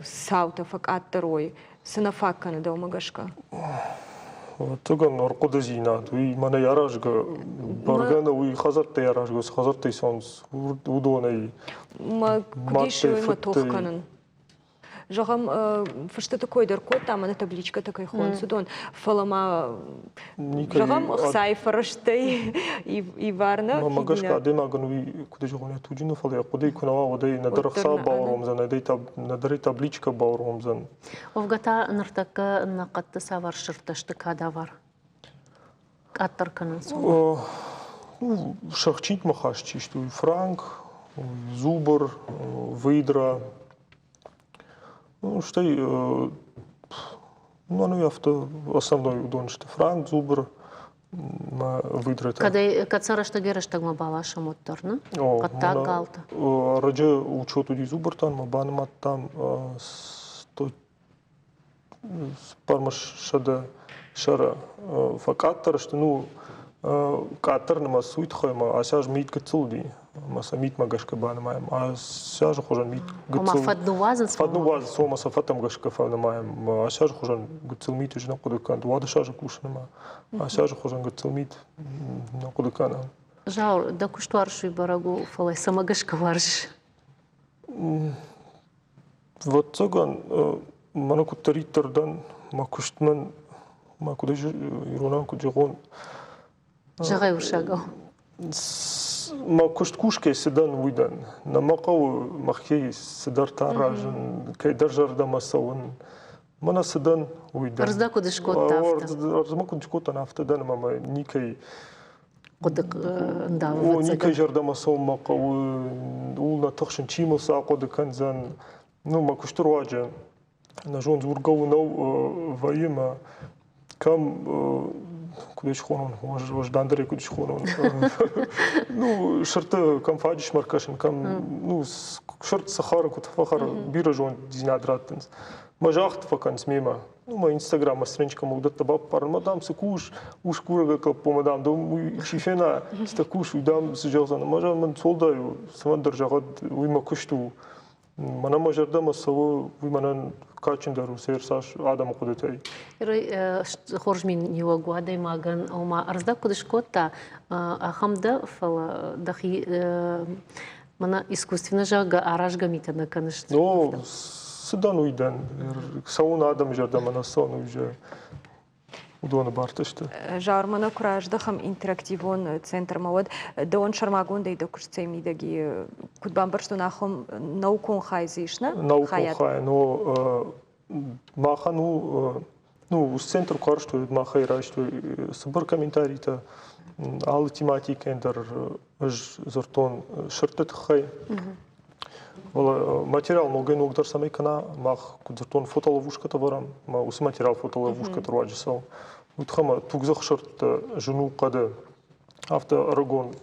саута факаттерой сынафакканы да омагашка. Туган оркуда зина, и мана яражга баргана уи хазарта яражга, хазарта сонс удонай. Ма кудиши ма тохканын. Жогам фашта такой дыркот там на табличка такой хон судон фалама жогам сайфарыштай и варна. Мамагашка адемаган уи куда жогоне туджину фалая куда икунава водай на дархса бауромзан, на дари табличка бауромзан. Овгата нартака на катта савар шырташты кадавар. Аттарканын сон. Шахчит махашчи, что и франк, зубр, выдра. Ну, что и, ну, я авто основной удон, что франк, зубр, выдра. Когда кацара что гераш так мы балаша моторна, катта галта. Раджа учету ди зубр там, банмат там, сто пармаш шада шара факаттар, что ну каттар нема суит хайма, а сяж мит кацулди. Маса мит магашка банамаем, а сяжу хожан мит гцул. Ама фаднувазан фаднувазан сома сафатам гашка фанамаем, а сяжу хожан гцул мит уже на кудыкан, вада сяжу кушанама, а сяжу хожан гцул мит на кудыкана. Жау, да куштуаршу барагу фалай самагашка варш. Вот цаган манаку таритардан макуштман макудаж иронан куджагон. Жагай ушагал. ما كشت كوش كي سدان ويدان نما قو مخي سدار تاراجن كي درجر دما سون منا سدان ويدان رزداكو دشكوت تافتا رزماكو دشكوت نافتا دان ماما نيكي قدق او نداو نيكا جردما سوما قولنا تخشن تشيمو ساقود كنزان نو ما كشتر واجه نجون زورقو نو فايما كم كودش خونون واش داندري كودش خونون نو شرط كم فاجش مركشن كم نو شرط سخار كنت فخر بيرا جون دينادراتنس ما جاخت فكان سميما ما انستغرام страничка могут табап пар мадам секуш уш курага капо мадам дом чифена стакуш удам сжозана мажа мен солдаю саман держагат уйма кушту мана мажарда масаво уйманан качын дару серсаш адам кудетай خرج من يوغوا داي ماغن او ما ارزدا كودش كوتا ахамда фала дахи мана искусственно жага аражга митана конечно но сыдан уйдан сауна адам жардама на сон уже удона бартышты жармана кураждахам интерактивон центр мавод да он шармагон да идокушцей мидаги кудбамбар что нахом наукон хайзишна наукон хай но махану ну с центр коршту махай рашту сбор комментарий-то ал тематика эндер зортон шыртыт хай материал молген угдар самай кана мах кудзортон фотоловушката барам ма ус материал фотоловушката руаджисал утхама тугзах шырт жуну кады авто арагон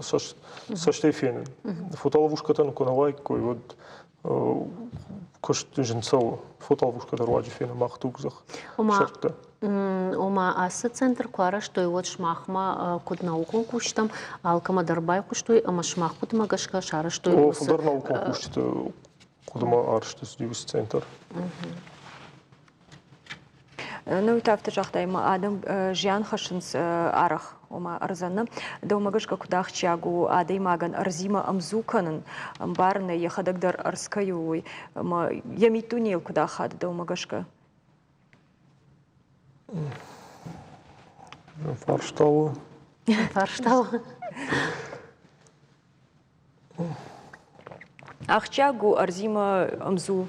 саштефен фотоловушката нуконавай кой вот кошт жинсал фотоловушката руаджифена мах тугзах шыртта Ома асы центр куара что и вот шмахма куд наукон куштам алкама дарбай куштой ама шмах куд магашка шара что и вот фудар наукон кушта кудма аршты дивис центр ну тафта жахтайма адам жиан хашинс арах ома арзана да магашка кудах чагу адай маган арзима амзуканын барны яхадагдар арскаюй ма ямитунил кудахад да магашка Фарштау. Фарштау. Ахчагу арзима амзу.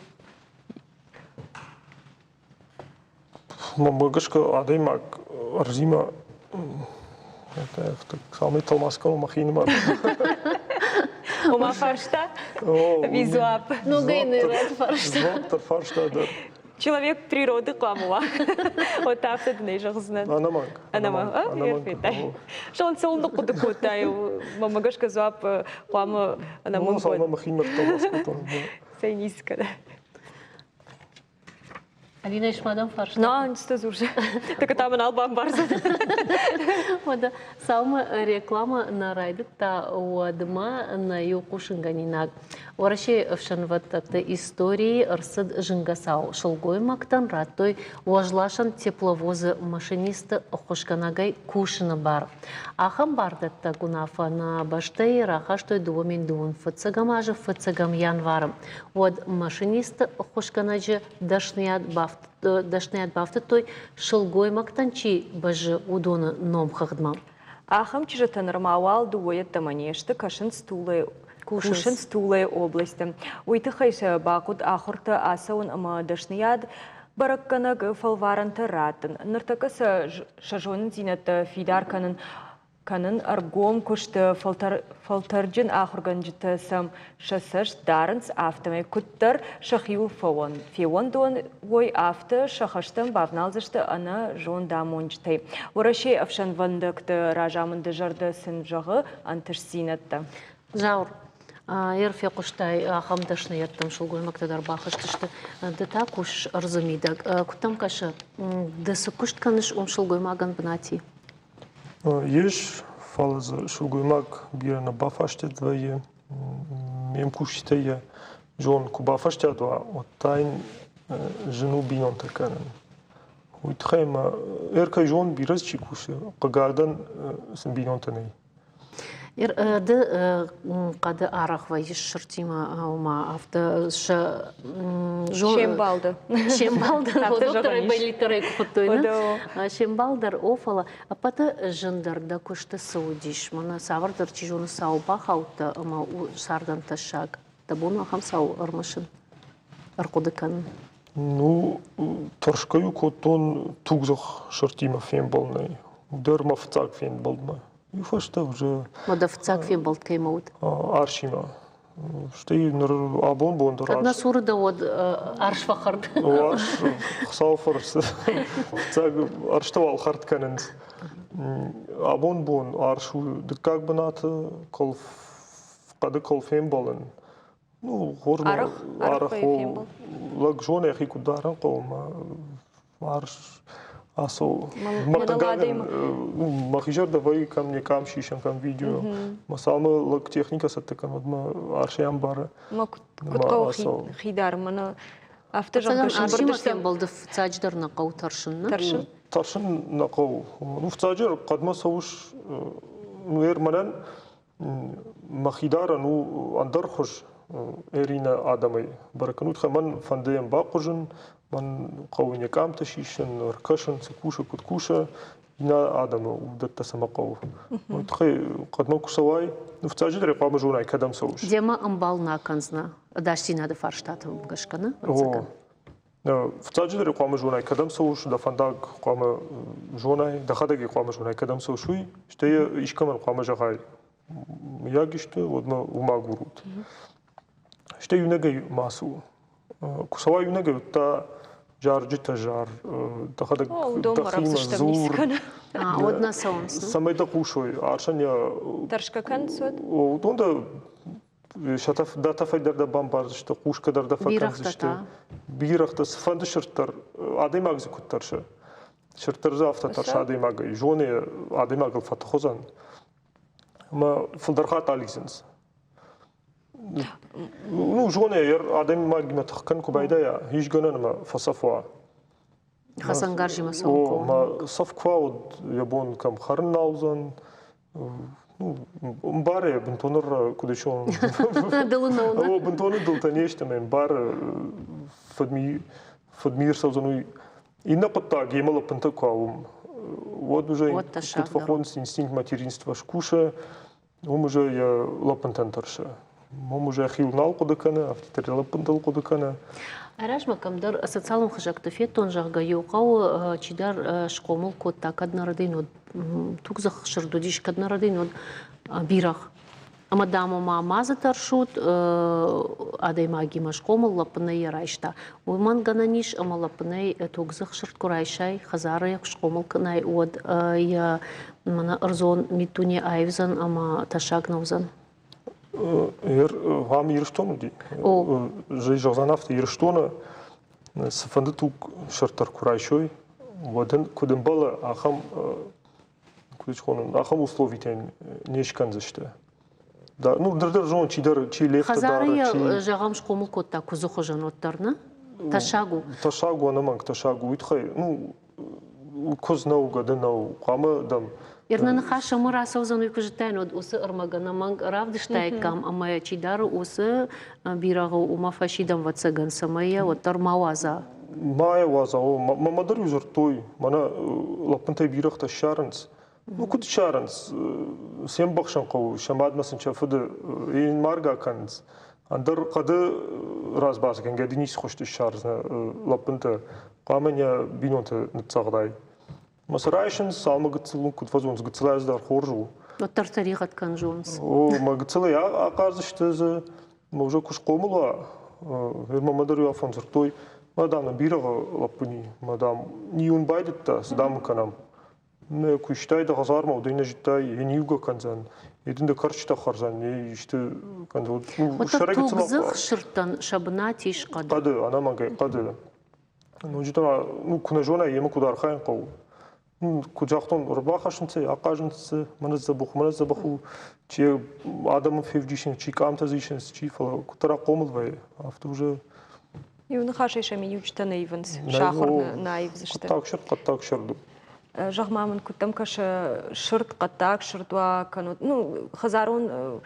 Магашка адаймак арзима. Это самый талмаскал махинма. Ома фаршта? Визуап. Ну гейнерат фаршта. Доктор фаршта, да. Человек природы кламова. Вот так ты не жахзнет. Анамак. Анамак. Перфектай. Что он целый нуку докутай. Мамагашка зуап клама анамак. Ну, сама махимер талмаскал. Сейниска, да. Алина ишмадан фаршта. Ну, не сто зурже. Так там на албам барза. Вот сама реклама на райдет та уадма на юкушинганинаг. Ораши вшанватта истории арсад жингасау шелгой мактан раттой уажлашан тепловозы машиниста охошканагай кушина бар. Ахам бардатта гунафа на баштай рахаштой дуомин дуон фацагамажа фацагам январом. Вот машиниста охошканаджи дашният бафты той шелгой мактанчи бажы удона ном хагдмам. Ахам чижата нормауал дуоят таманешты кашин стулы Кушин стулы области. Уйтыхайша бакут ахурта асаун ама дашнияд баракканаг фалваранта ратын. Ныртакаса шажонын зинат фидар канын аргом кушты фалтарджин ахурган житы сам шасаш дарынс автомай куттар шахил фауан. Феуан дуан ой авто шахаштан бавналзышты ана жон дамон житай. Ораши афшан вандыкты ражамынды жарды сын жағы антыш зинатты. Жаур. Ерфе куштай хамдашны яттам шулгой мактадар бахыштышты дата куш арзумидаг кутам каша дасы кушт каныш шулгой маган бнати еш фалаз шулгой маг бирана бафаште двое мем куштая жон кубафаште два оттайн жену бинон таканан уйтхайма эркай жон бираз чикуш кагардан сын бинон танай Ды қады арақва еш шыртима аума авто Шембалды. Шембалдар. Доктор байлитары құттойны. Шембалдар офала. Апаты жындарда көшті саудиш. Мұны савардар чижоны сау бақауты ама сардан ташаг. Табуны ахам сау армашын. Арқудыкан. Ну, торшкаю котон тугзах шыртима фен болнай. Дыр мафцак фен болдма. Юфашта уже Мадавцак фимбалт кеймаут. аршима. Что и абон бондор. Одна сурда от аршфахард. Арш сауфорс. Так арштовал хард каненс. Абон бон аршу как бы нато кол قد كل فين بالن نو خورما عرق فين لك جون أخي كدارن قوم مارش أسو ما خيجر دفاي كم نكام شيشان كم فيديو مسامة لك تكنيكا ستكن ودما عرشيان بارا ما كنت قو خيدار منا أفتجر كشان بردش فين بالد فتاجدر نقو ترشن ترشن نقو نو فتاجر قد ما سوش نوير منن مخيدار نو أندر خوش إيرينا آدمي بركنوت خمن فنديم باقوجن من قوي نكام تشيشن ركشن سكوشة كتكوشة إنا آدم ودت سمقو متخي قد ما كسواي نفتاجد رقام جونا كدم سوش ديما أمبال ناكنزنا داشتينا دفارشتات مقشكنا فتاجد رقام جونا كدم سوش دفندق قام جونا دخدق قام جونا كدم سوشوي شتى إيش كمان قام جغاي ياجشت ودما وما جورود شتى ينجي ماسو كسوا ينجي تا جار جار دخدق دخيمة زور ودنا سونس سمي دقوشوي عشان يا ترشكا كان سود ودوندا شتف داتا فايدر دا بامبار شتى قوش كدر دا فكان شتى بيرخت سفند شرتر عادي ماغز كترش شرتر زافتا ترش عادي ماغ جوني عادي ماغ الفتخوزن ما فلدرخات عليسنس نو جوني ير عادم ما متخكن كبايدا هيش جنن ما فصفوا حسن غارجي ما سوكو ما صفقوا يبون كم خرن ناوزن مباري بنتونر كدشون دلنا هو بنتونر دلتنيش تمام بار فدمير سوزنوي إننا قطع جيمل بنتقاوم вот уже подфахон инстинкт материнства шкуша, уже я лапантентерша. Уже хилнал кудакана, автотер лапантал кудакана. Араш макамдар социалом хажактофет тон жарга юқау чидар шкомыл код так однарадин от тугзах шардодиш каднарадин от бирах. Ама дамо ма мазатаршут адай маги машкомыл лапнай ярайшта. Уйман гананиш ама лапнай тугзах шард курайшай хазары як шкомыл канай от я мана арзон митуни айвзан ама ташак навзан. Вам ирштону ди. Жей жозанафт ирштона сфанды тук шартар курайшой. Воден куден бала ахам кудечхонун ахам условитен нешкан зашта. Да, ну дыр жон чидар чи лефта хазары жағам шкомыл котта кузу хожан оттарна ташагу анаман ташагу итхай ну коз науга днау қамы дам Ирнаны хаша мыра саузан уйкужитайн от осы ырмагана манг равдыштайкам амая чидар осы бирагы ума фашидам вацаган самая оттар маваза мая ваза мамадар юзартой мана лапынтай бирахта шарынс Ну, куда шаранс? Всем бахшан кау, шамад масын чафуды, ин марга канс. Андар кады разбас кен гадинис хошты шарзна лапынты. Каменя бинонты нцагдай. Масарайшин салма гыцылын кутфазонс гыцылаздар хоржу. Оттар тарихат канжонс. О, ма гыцылы я аказыштызы, ма уже куш комула. Мамадар юафон зыртой. Мадам бирага лапыни, мадам ниун байдытта, сдам канам. Не куштайда газар мау дейна життай ениуга канзан единде карчта харзан не иште канзан шарагит тугзых шыртан шабна тиш кады ана мага кады ну жита ну кунажона ема кудар хайн кау кужахтон рбахашынцы акажынцы маназабуху че адам февдишин чи камтазишин чи фала кутара комылвай авто уже Юны хашиша миючта наивенс шахор наивзышты каттак шырду Жахмамын кутам каша шырт каттак шыртуа канут ну хазарун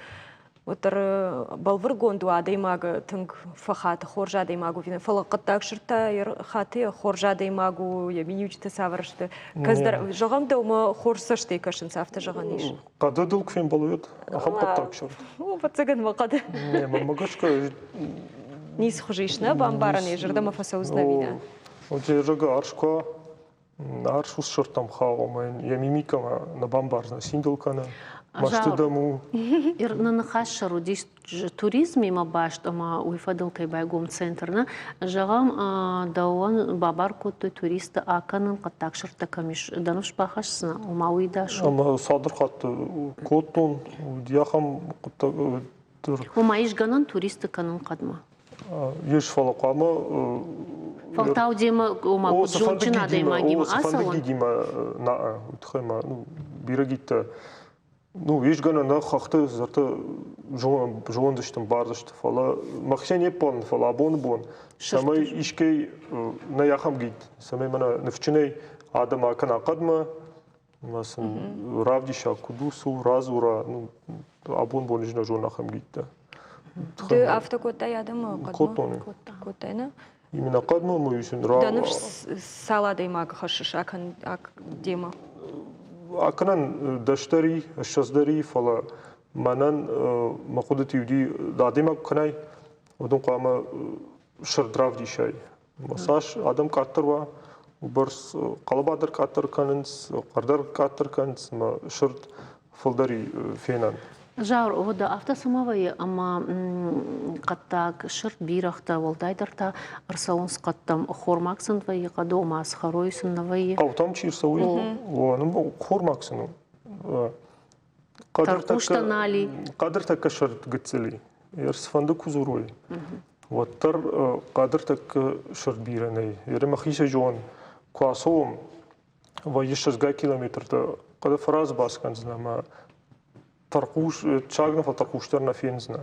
отыр балвыргон дуа даймага тынг фахат хоржа даймагу вина фала каттак шырта ер хаты хоржа даймагу я минючта саваршты каздар жагам да ума хорсашты кашын сафта жаганиш кады дыл кфен балует ахам каттак шырт ну пацаган вакады не мамагашка нис хужишна бамбараны жырдама фаса узнавина вот жага аршко Аршус шортам хаумен, я мимикама на бамбарзна синделкана, маштудаму. Ир на нахашару дис туризме ма башт ама уйфадыл кай байгом центрна жагам даон бабар кутты туриста аканын каттак шырта камиш дануш бахашсына ума уйдашу. Ама садыр хат коттон дияхам кутта Ума ишганын туристы канын кадма. Еш фалакама Фалтау дема ума куджунчина дейма гима асалон. Гима на утхема ну бирагитта ну ишгана на хахты зарта жуандыштым бардышты фала махшен епон фала бон самай ишкей на яхам гит самай мана нефчиней адама кана кадма масын равдиша кудусу разура ну абон ишна жонахам гитта Ты автокотта ядам Коттон. Коттайна. Именно кадма мы ишин рав. Дануш сала дейма хашиш акан ак дема. Акнан даштари шаздари фала манан мақудати юди дадима канай одон қама шардрав дишай масаш адам каттырва барс қалабадыр каттыр канынс қардар каттыр канынс ма шард фалдари фенан Жаур, ода автосамавай, ама каттак шырт бирахта волдайдырта арсаунс каттам хормаксын вай, кадома асхаройсын вай. Автом чирсауй, ну хормаксын. Таркуштанали. Кадр так шырт гыцели. Ерсфанды кузурой. Вот тар кадр так шырт бираней. Еремахиша жон квасом вай ешез гай километрта. Када фраз баскан знама. Таркуш чагнов таркуштарна фензна.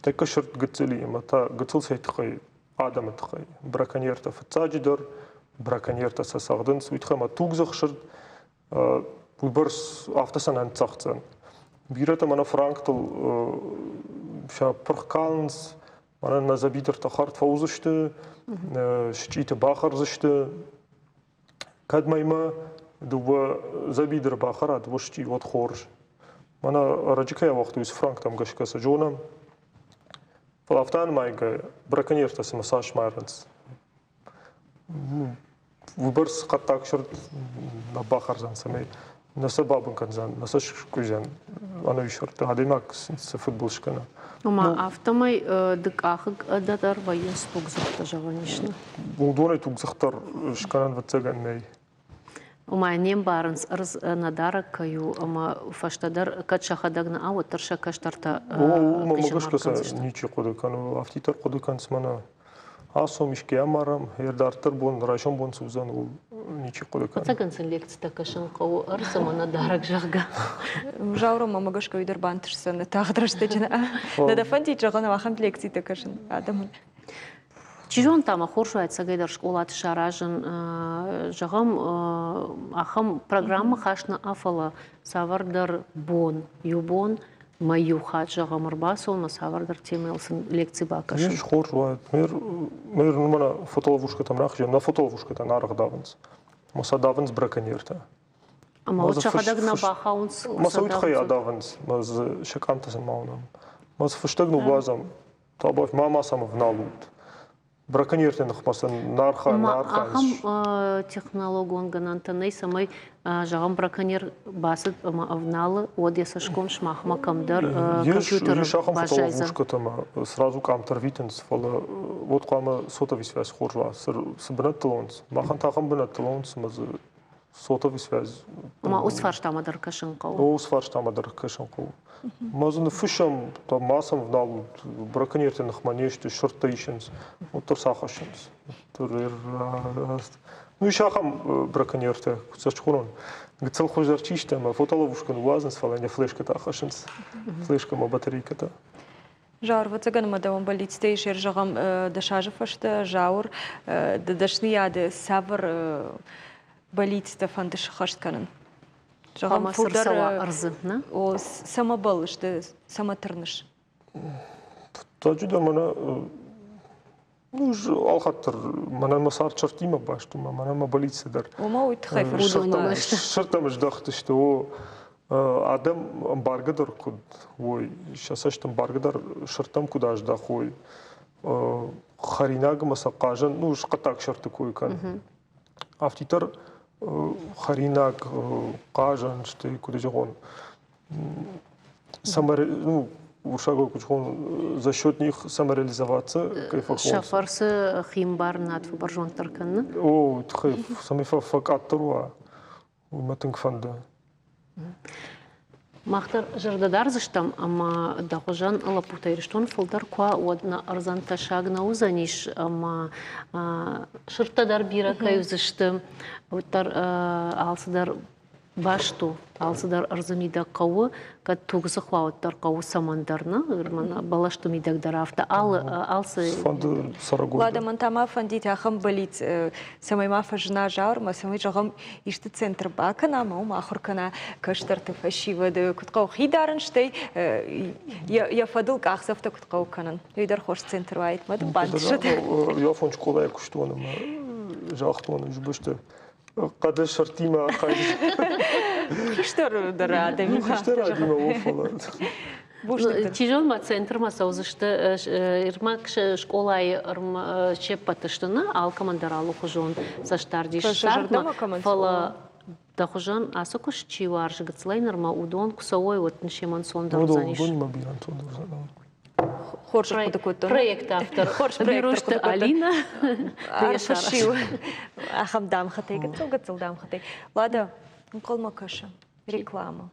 Так шырт гыцели, мата гыцел сайтхай адам тхай. Браконьерта фцаджидер, браконьерта сасагдын суитхама тугзах шырт выборс автосан анцахцан. Бирата мана франктл ша паркалнс, мана на забидер тахарт фаузышты, шчита бахарзышты. Кадмайма дуба забидер бахара двушти от хорж. Мана раджикая вахту из франк там гашкаса джонам. Фалафтан майга браконьерта с массаж майранс. Выборс каттак шырт на бахарзан самей. Наса бабын канзан, наса шкузан. Ана вишарт адемак с футболшкана. Ума автомай дык ахык ададар вайын спугзахта жаванишна. Волдонай тугзахтар шканан ватсаган мей. Ума нем барынс арз надара каю, ама фаштадар качахадагна ау тарша каштарта. Ума магашкаса ничи кодыкану, автитар кодыканс мана. Асом ишке амарам, ердартар бон, райшон бон сузан, ул ничи кодыкан. Ватсагансын лекцията кашын кау арсама надарак жага. Жауро мамагашка уйдер бантышсын тағдырышты жина. Надафан тей жағана вахан лекцията кашын адамын. Чижон тама хоршу айтсагайдар школаты шаражын жағам ахам программа хашна афала савардар бон, юбон, маю хат жағам арбасон, савардар темелсын лекции бакашын. Еш хоршу айт. Мер нумана фотоловушка там рахжем, на фотоловушка там нарах даванс. Маса даванс браконьерта. Ама от шахадагна бахаунс. Маса уйтхай адаванс, маз шакамтасен маунам. Маз фаштагну базам, табав мама сама вналут. Браконьертенных масан нарха. Ахам технологон ганантаней самай жағам браконьер басыт авналы одеса шком шмахма камдар компьютер бажайза. Ешахам фотоловушка там сразу камтар витенс фала вот кама сотовый связь хоржва сбнат телонс. Махан тахам бнат телонс маз сотовый связь. Ма усфарш тамадар кашын кау. Усфарш тамадар кашын кау. Мазын фышам там масам вналут браконьертенных манешты шортейшенс. Вот торсахашенс. Ну и шахам браконьерте кусачхурон. Гцел хождар чиште, ма фотоловушка нуазен сваление флешка тахашенс. Флешка ма батарейка та. Жаур, вот цаган мадавам болит стейшер жағам дашажыфашты, жаур, дадашны яды савр болит стефан дашахаштканын. Жағам сырсала арзы, на? О, сама балышты, сама тырныш. Таджида мана ну алхаттыр мана масар чартима башту мана ма болитседер. Ома уйтхай фаршырта. Шыртамыш дахты что о адам баргадар куд ой шасаштам баргадар шыртам куда жда хой харинаг маса кажан ну шкатак шырты койкан. Автитар Харинак, Кажан, что куда же он. Ушагу кучхон за счет них самореализоваться. Шафарсы химбар над баржон тарканны. О, тхай сами факат труа. Уматинг фанда. Махтар жырдадар зыштам, ама дахужан лапутайриштон фылдар куа одна арзан ташагна узаниш, ама шыртадар бира каюзыштым, уттар алсыдар башту, алсыдар арзамида кауы, кад тугзы хвауттар кауы самандарна, балашту мидагдар авто, алсы... Фанды сарагода. Лада мантама фандит ахам болит, самай мафа жена жаурма, самай жагам ишты центр бакана, мау махуркана каштарты фашивады, куткау хидарынштай, я фадыл кахсафта куткау канан. Үйдар хош центр вайт, мады бандшыды. Я фон школа я куштуаным, жахтуаным, жбышты. Қады шартима қайды. Киштер дырады. Киштер адима офала. Тижон ма центр ма саузышты ирмак школай шеппатыштыны ал командаралу хужон саштарди штартма фала да хужон асокуш чивар жигцлайнер ма удон кусовой вот ншеман сондар заниш. Удон мобилан сондар заниш. Проект автор. Берушты Алина. Аршашил. Ахам дам хатей, гацыл дам хатей. Лада, колма каша. Реклама.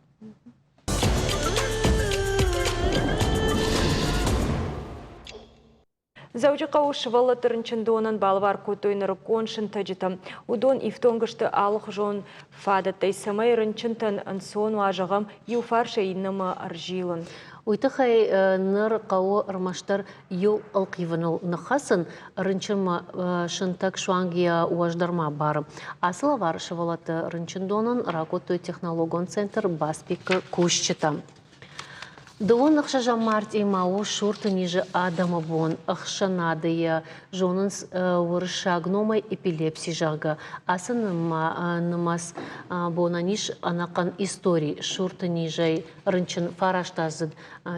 Заучы қауыш валы тұрынчындуынан балвар көтойныры коншын тәжітім. Удон ифтонгышты алық жон фадаттай самай рынчынтын ансон уажығым юфарша иннымы аржилын. Уйтахай ныр қауы ырмаштар ел алқиваныл нахасын рынчынма шынтак шуангия уаждарма бары. Асыл вар шывалаты рынчындонын ракотой технологон центр баспика кушчытам. Дон ахшажа март имау шурты ниже адама бон ахшанадыя жонынс выршагномай эпилепсий жага. Асыныма нымас бонаниш анакан истории шурты нижей рынчын фараштазыд.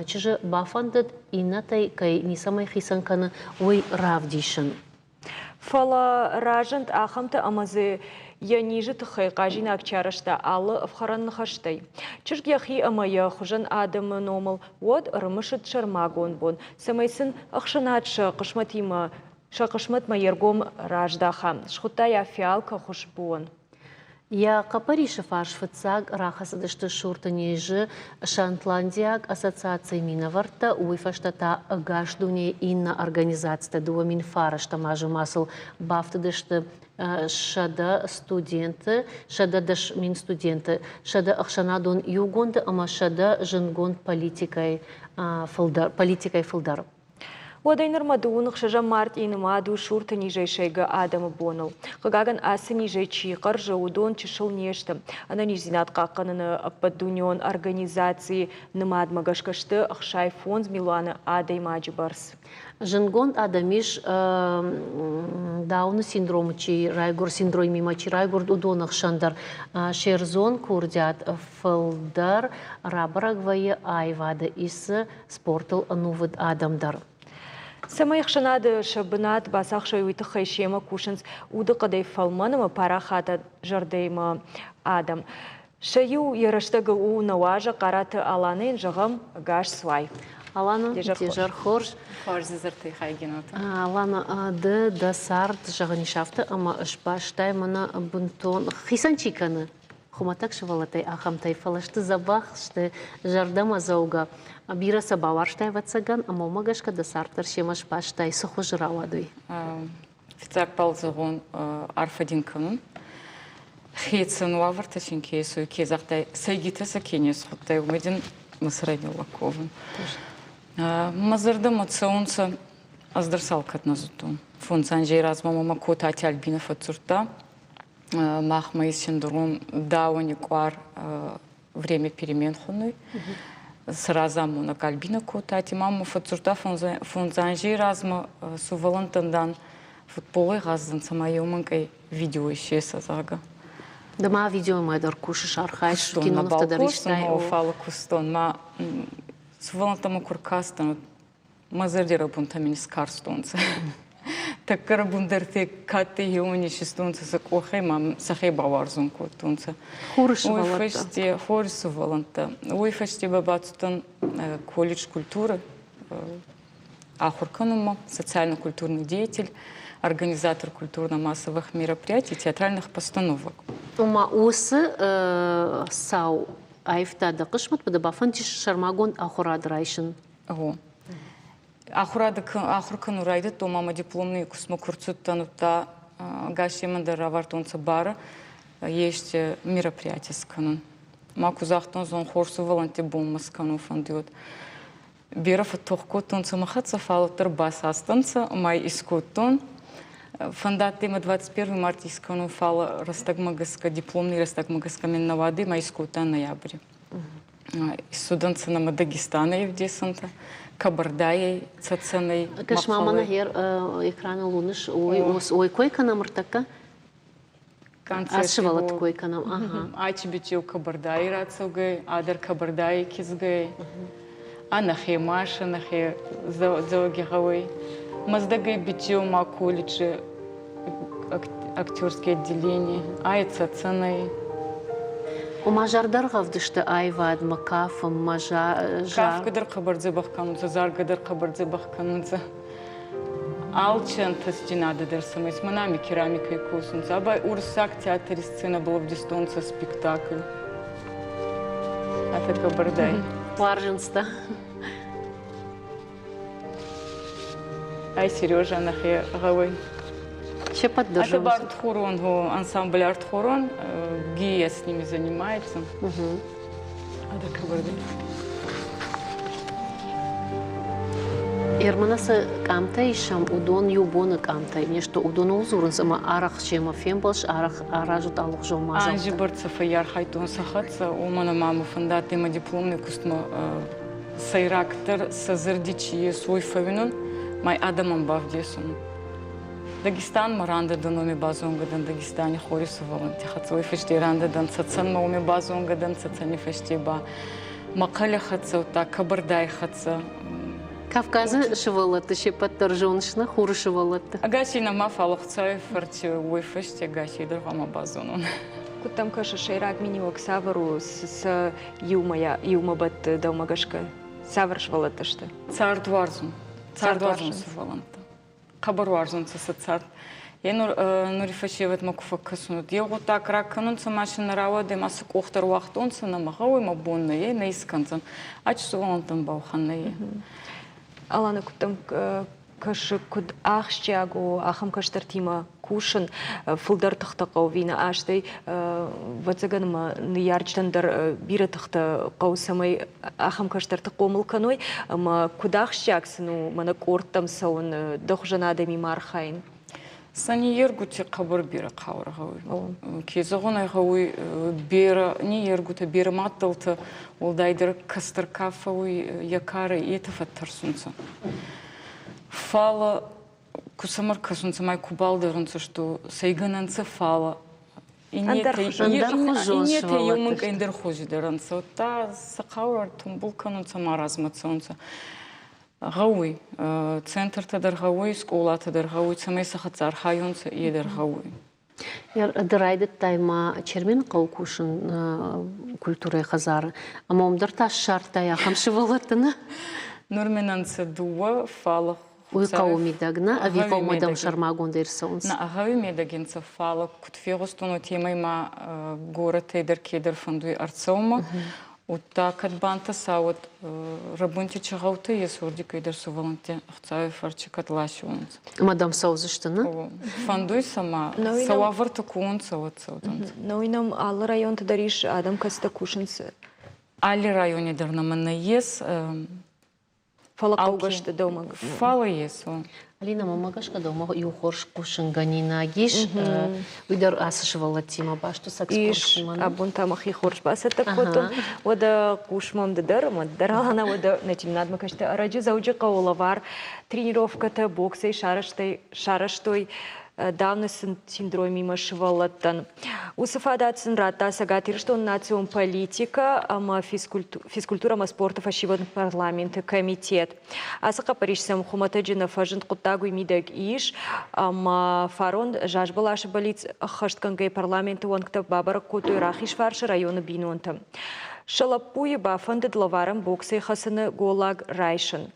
Чыжы бафандыд инатай кай нисамай хисанканы ой равдишын. Фала ражант ахамты амазы я ниже тхай кажина акчарашта алы афхаран хаштай. Чыжг яхи амая хужан адамы номал вот рымышыт шармагон бон. Самайсын ахшанатшы кышматима шакышмат майергом раждаха. Шхутая фиалка хушбон. Я капариша фаршфыцаг рахасадышты шурты ниже Шантландияк ассоциации миноварта уйфаштата гаждуне инна организация дуамин фарашта мажы масыл бафтыдышты шада студенты, шада даш мин студенты, шада ахшанадон югонды, ама шада жынгон политикай фылдар. Одайныр мадуынық шажа март инымаду шурты нижайшайга адамы боныл. Қығаган асы нижай чиқар жаудон чышыл нешті. Ана нижзинат қаққаныны аппадунион организации нымадмагашкашты ақшай фонд милуаны адай маджы барс. Жынгон адамиш дауны синдрому чи райгор синдроми мачи райгор удонах шандар шерзон курдят фылдар рабарагвайы айвады исы спортыл анувыд адамдар. Самай хшанады шабынат басақ шайуйты хайшема кушынс уды қадай фалманымы парахата жардайма адам. Шаю ярыштығы у наважа қараты аланын жағым гаш свай. Алана тежар хорш. Хорш зірті хайгенот. Алана да сарт жағынишафты, ама ұшбаштай мана бұнтон хисан чиканы. Хуматак шывалатай ахамтай фалашты забах, шты жардама зауга. Бираса баварштай ватсаган, ама умагашка да сартар шемаш баштай суху жыравадуй. Офицер палзығын арфадин кынын. Хейцын уаварта чын кейсу кезақтай сайгитаса кенес құттай умеден мысырайны лаковын. Мазырды мацаунца аздырсал катназуту. Фунцан жей размама макота ати альбинов отцурта. Махма из синдурун дауни квар время перемен хуной. Сразу на кальбина кота ати маму отцурта фунцан жей разма сувалантандан футболы газдан самайоманкой видео еще сазага. Дама видео майдар кушаш архайш киноновта дариштай. Фала кустон ма сувалантаму куркастан мазардира бунтамин скарстонца. таккара бундерте катте юни шестунца сакохай мам сахай баварзун котунца. Хурышевалата. Ой фешти хорисуваланта. Ой фешти бабатутан колледж культуры. Ахурканума, социально-культурный деятель, организатор культурно-массовых мероприятий, театральных постановок. Ума осы сау айфтада қышмат бұды бафантиш шармагон ахурадрайшын. Ого. Ахуркану райды, то мама дипломный кусма курцуттанута гашеманда равартонца бара есть мероприятие сканун. Маку захтон зон хорсу волонте бомма скану фандиот. Бира фотохкотонца махатса фалатар басастанца май искотон. Фандат тема 21 марта искану фала растагмагаска дипломный растагмагаска меннавады май искотан ноябре. Суданца на Дагестана евдесанта. Кабардайей, цацаней, махалой. Каш мама нахер экрана луныш, ой койка намыртака? Ашывалат койка нам, ага. Айчи битил кабардай рацугай, адар кабардай кизгай. А нахе маша, нахе зоогихавой. Маздагай битил ма колледжи, актерские отделения. Ай цацаней. У мажардар гавдышты айвад макафым мажа Каф кадр кабардзе бахкануца, зар кадр кабардзе бахкануца. Алчан тастинада дерсамайс, манами керамика и косунца. Абай урсак театр и сцена была в дистонце спектакль. Это кабардай. Варжинста. Ай Сережа нахе гавай. Че поддерживаешь? Это Артхорон, ансамбль Артхорон, Гия с ними занимается. Это кабардай. Ерманасы камтай шам удон юбоны камтай. Нешто удон узурын сама арах шема фембалш арах аражут алых жол мазал. Анжи Барцев и Ярхайтон сахатса, у мана мама фандат има дипломный кустма сайрактер сазырдичи свой фавинон, май адамам бавдесун. Дагестан маранда даноми базонгадан Дагестане хорисувалан. Тихацой фештирандадан цацан мауми базонгадан цацани фештиба. Макаля хатса ута кабардай хатса. Кавказы шывалаты, ще поддержоншна, хуры шывалаты. Агаси на мафалахцай фарти уйфешти агаси дыргама базонун. Кутам каша шайрак минивок савару с юма бат далмагашка. Саваршвалата что? Цар дварзун. Цар дварзун суваланта. Кабару арзун цар. Я нурифашевет макуфакасунут. Я вот так раканунца машина равады масык охтар уахтонца на махауи мабонна ей на исканцан. Ач сувалантан бауханна ей. Алана кутам каша куд ахщагу ахам каштартима кушан фулдар тахтaqaw вина аштай вацаганма ниярчтандар бира тахта qausамай ахам каштарты qomulkaной ма кудахщаксну мана корттам саун дохжанадами мархайн. Сани ергути қабыр бері қауырғауы. Кезіғын айғауы бері, не ергуті бері маттылты, ол дайдыр кастыр кафауы якары еті фаттарсунца. Фала, кусамар касунца май кубалдырынца, что сайгананца фала. И нет юмынка индер хожидырынца. Та сақауыр тумбулканунца маразмацунца. Гауи, центр тадар гауи, школа тадар гауи, самай сахацар хайонца и дар гауи. Дырайдыт тайма чермен қаукушын культурай хазары. Ама омдар таш шартай ахамшывалатына? Нурменанца дуа фала. Уй қаумидагна, а ви қаумадам шармагон дерсаунс. На агауи медагенца фала, кутфегостуну темайма город тейдер кедер фандуи арцаума. Ута катбанта сауат рабунти чагауты есурди кайдер суваланте ахцави фарчи катлашиванц. Мадам саузыштыны? Фандуй сама сауаварта куонца вот саутанц. Но инам алы район тадариш адам каста кушанцы. Али районе дарнамана ес. Фала каугашты дома. Фала ес. Алина мамагашка дома юхорш кушан ганина гиш. Уйдар асышывала тима башту сакспоршимана. Абун тамах юхорш басата котун. Ода кушмам дадар, мадаралана ода натимнад макашты. Араджи зауджи каулавар. Тренировката боксай шараштой Дауны синдроме машвалаттан. Усыфадатсын рата сагатирштон национ политика, ама физкультура, ама спорта фашиван парламенты комитет. Асыка паришсам хуматаджина фажент куттагу мидек иш, ама фарон жажбалашы болиц хашткангай парламенты уанкта бабара куту рахиш фаршы районы бинонта. Шалапуи бафанды длаварам боксы хасыны голаг райшын.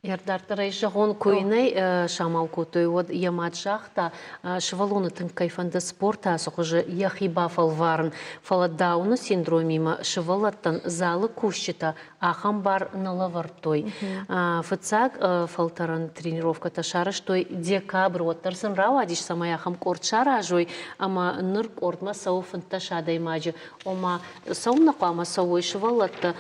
Ярдартарай жағон көйней шамал көтой од ямат жақта шывалоны тынкайфанды спорта соқыжы яхи бафал варын фаладауны синдромима шывалаттан залы кущита ахам бар налавартой. Фыцак фалтаран тренировката шарыштой декабр оттарсын рауадиш самай ахам корт шаражой, ама нырк ортма сау фынташадай маджы. Ома саумнақу ама сауой шывалатта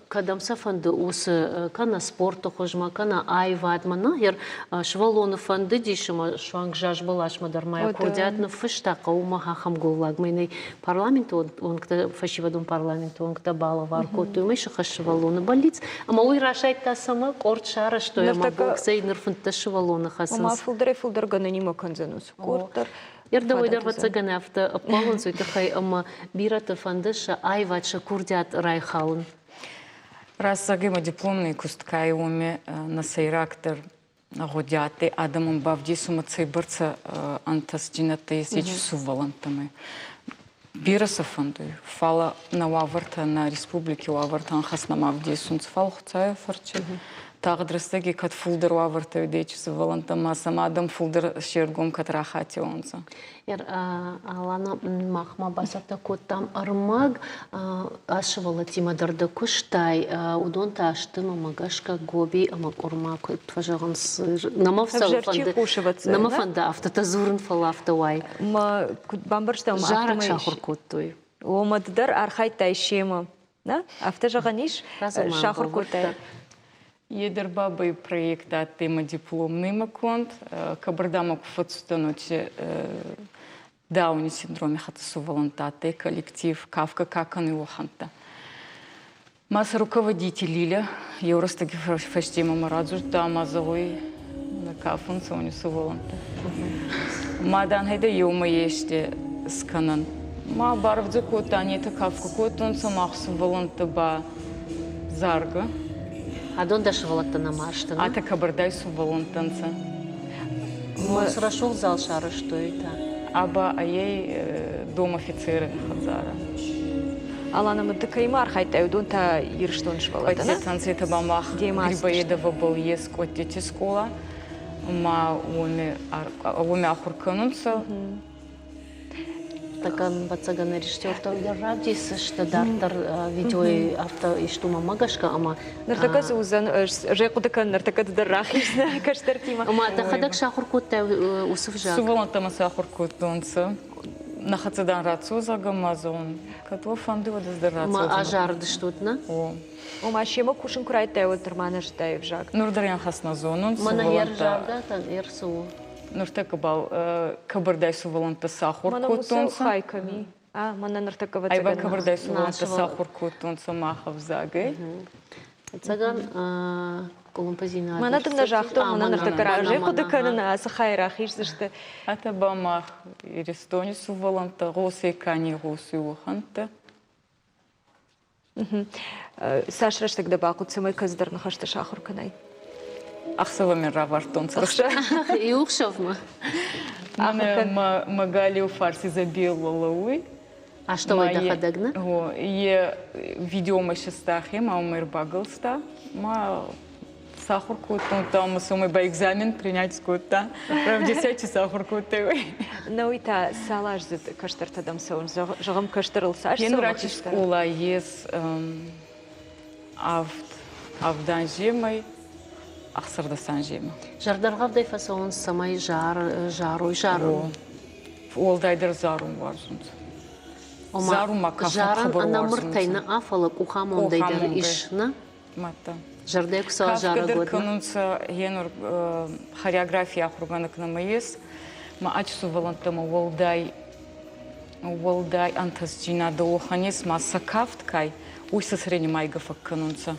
кадамса фанды усы кана спорту хожмакана айвадма нахер швалоны фанды дишима шванг жажбалашма дармая курдятны фыштака ума хахам гулагмайный парламент он кта фашивадун парламент он кта бала варко тумай шаха швалоны болиц ама ой рашайт та сама корт шара что я могу ксейнер фунта швалоны хасан ама фулдер гана нима канзанус корттар Ерда ойдар ватсаганы авто полон суйтахай ама бирата фандыша айватша курдят райхаун. Раз сагема дипломный кусткай уме на сейрактор годяты, адамам бавди сума цейбърца антас джината и сечи сувалантаме. Бира са фанду, фала на лаварта на республики лаварта анхас на мавди сунц фал хуцая фарче. Тағыдрыстаги кат фулдер лаварта юдечи сувалантама, сама адам фулдер шергом кат рахати онца. Алана махма басата коттам армаг ашвала тима дарда куштай удон таштыма магашка гоби ама корма тважаган сыр намафсал фанды намафанда автотазурын фал автовай ма бамбарштам жарак шахур коттой омаддар архайтай шема на автожаганиш шахур коттай Едер бабай проекта тема дипломный маконт, кабардама куфатсутаночи дауни синдроме хатасу волонтаты, коллектив Кавка Какан и Лоханта. Маса руководитель Лиля, Евростаги фаштима марадзуш, да мазовой на кафун сонису волонта. Мадан хайда юма еште сканан. Ма барвдзе кота, ани это Кавка котун самахсу волонта ба зарга. А дон даш волонтана маршта? А так кабардай су волонтанца. Мос рашул зал шара что это? Аба ей дом офицера хазара. Алана мы декаймар хайтай удон та ирштон швалата. Отец анцета бамах грибоедова был ес котти школа. Ма уме ахурканунца. Такан бацагана рештёрта удержавдис, что дартар видео и авто и что мамагашка, ама. Нартака сузан, жекудакан нартака дарахиш, каштартима. Ама тахадак шахуркутта усуфжак. Сувалантама шахуркутунца. Нахацадан рацуза гамазон. Като фанды вода здарацуза. Ма ажар дыштутна? О. Ома шема кушин курайтай вот дермана ждай в жак. Нурдарян хасна зонун. Мана ержарда тан ерсу. Нуртака бал кабардай суваланта сахур кутунца. Мана мусу хайками. А, мана нуртака вацаган. Айба кабардай суваланта сахур кутунца махав загай. Цаган колумпазина. Мана дым на жахто, мана нуртака ражи кудакана на асахай рахиш зашты. Ата бамах иристони суваланта госы кани госы уханта. Сашраш тогда бакут самой каздар нахашта шахур канай. Ахсава мен равартонца. И ухшовма. Мана магалиу фарси забила лауи. А что вы доходагна? Е видео мы шестахи, ма умер баглста, ма сахар кутун там сумы ба экзамен принять скута. Прав 10 сахар куты. Ну и та салаш зит каштартадам саун жагам каштарыл саш. Ен рачи школа ес авдан жемай. Ахсырдасан жема. Жардаргавдай фасаун самай жарой жару. Олдайдер зарум варзунц. Зарум макафа жаран ана мыртайна афалак ухамон дайдер ишна. Мата. Жардай кусал жара годна. Кафкадыр кынунца енур хореография ахурганак намаес. Ма ачсу волонтама волдай антас джина да оханес ма сакафткай уйса средний майгафак кынунца.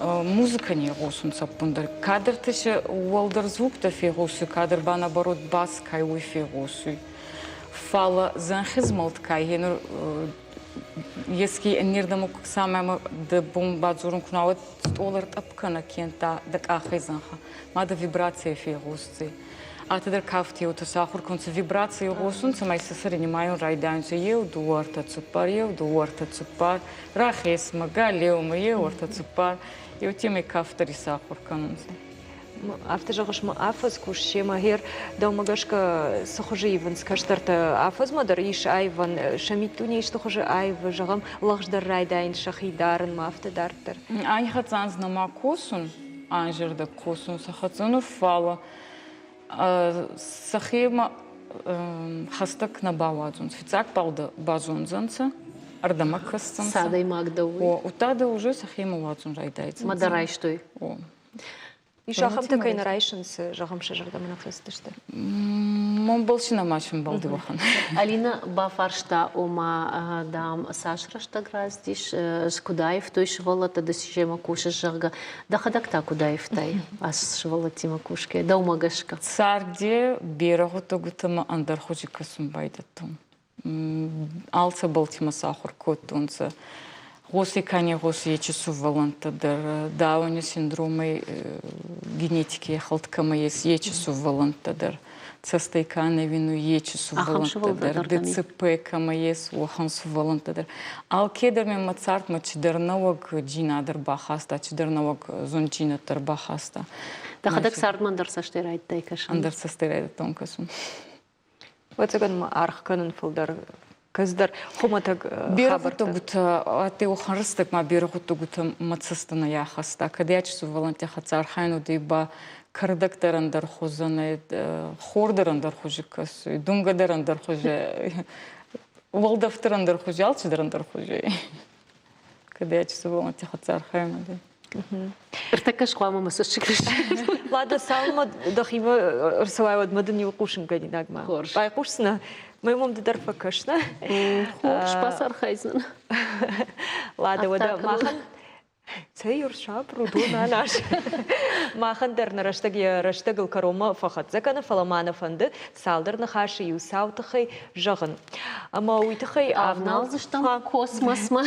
музыка не госунца пундар. Кадр теше уалдар звук та фигосу, кадр ба наоборот бас кайуй фигосу. Фала занхизмалт кайхенер, если нирдаму самому да бомбадзурун кунават оларт апкана кента да кахизанха, мада вибрация фигосцы. А тогда кафти у тасахур конца вибрации госунца май сесари маю райданца ев дуарта цупар рахес мага леума еуарта цупар и у теми кафтари сахур канунца. After жагышма афаз кушшема хер даумагашка сахужи иван скаштарта афаз мадар иш айван шамитуни иш сахужи айв жагам лагждар райдайн шахидарын мафта дартер. Ань хацанз нама косун анжерда косун сахацуну фала сахема хастак на бавадзун фицак балда базунзанца ардамак хастанца. Садай магдауи. Утада уже сахема вадзун райдайца. Мадарай штой. И жахам такой нарайшенс жахам шажарда манифестиште. Мон болшина машин балды вахан. Алина бафаршта ома дам сашрашта граздиш скудаев той швалата да сижема куша жарга да хадакта кудаев тай ас швалати макушке да умагашка. Царде берагото гутама андар хожика сумбайдатум. Алца балтима сахур котунца. Госи кани госи ечесу валантадыр, дауни синдромы генетики халткама ес ечесу валантадыр, цастайканы вину ечесу валантадыр, ДЦП кама ес уахансу валантадыр. Ал кедер мен мацарт ма чидернавак джинадыр бахаста, чидернавак зончинатыр бахаста. Да хадак сардмандар саштырайд тайкашан. Андар саштырайд тонкасун. Вот заган арх канын фылдар. Каздар хоматаг хабарта гута ате оханрстак ма берагута гута мацастана яхаста кадячсу волонте хацар хайну дейба кардактерандар хозане хордарандар хожикас думгадарандар хоже волдафтерандар хоже алчдарандар хоже кадячсу волонте хацар хайну де ارتكش قوام مسوشكش ладно салма дахива рсалайвад мадани укушин гадинаг ма байкушсна моему дарфа кашна хош пасар хайзен ладно вода махан цейр шапру дуна наш махан дерна раштагыл карома фахат закана фаламана фанды салдырны хаши юсаутхай жагын ама уйтхай авналзыштан космосма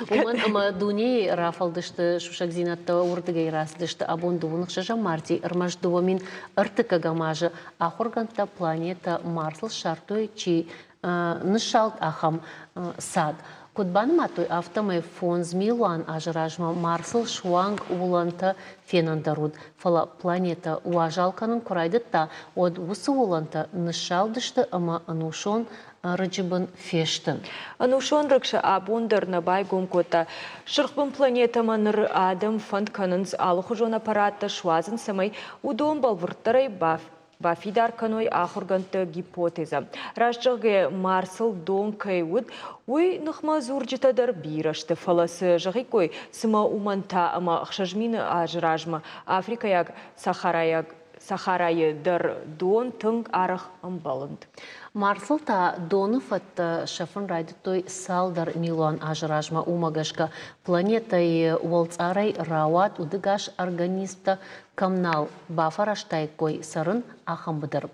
уман ама дуни рафалдышты шушакзинатта урдыгай раздышты абондувунық жажа марти ырмаждувамин ыртыкагамажы ахорганта планета марсл шартой чи нышалт ахам сад Кудбан матой автомай фонз милуан ажыражма марсыл шуанг уланта фенандаруд. Фала планета уажалканын курайдытта од усы уланта нышалдышты ама анушон рыджибын фештын. Анушон рыкша абундар на байгумкота. Шырхбын планета маныр адам фанд канынз алыхужон аппарата шуазын самай удон балвырттарай Бафидар каной ахурганты гипотеза. Рашчыгы марсыл дон кайвуд, уй нахма зурджитадар бирашты фаласы жагикой сыма уманта ама ахшажмины ажражма Африкаяг Сахарайы дар дон тынг арах амбалынд. Марсылта доны фатта шафын райдытой салдар милуан ажыражма умагашка планетай уолцарай рауат удыгаш организмта камнал бафараштай кой сарын ахамбыдыр.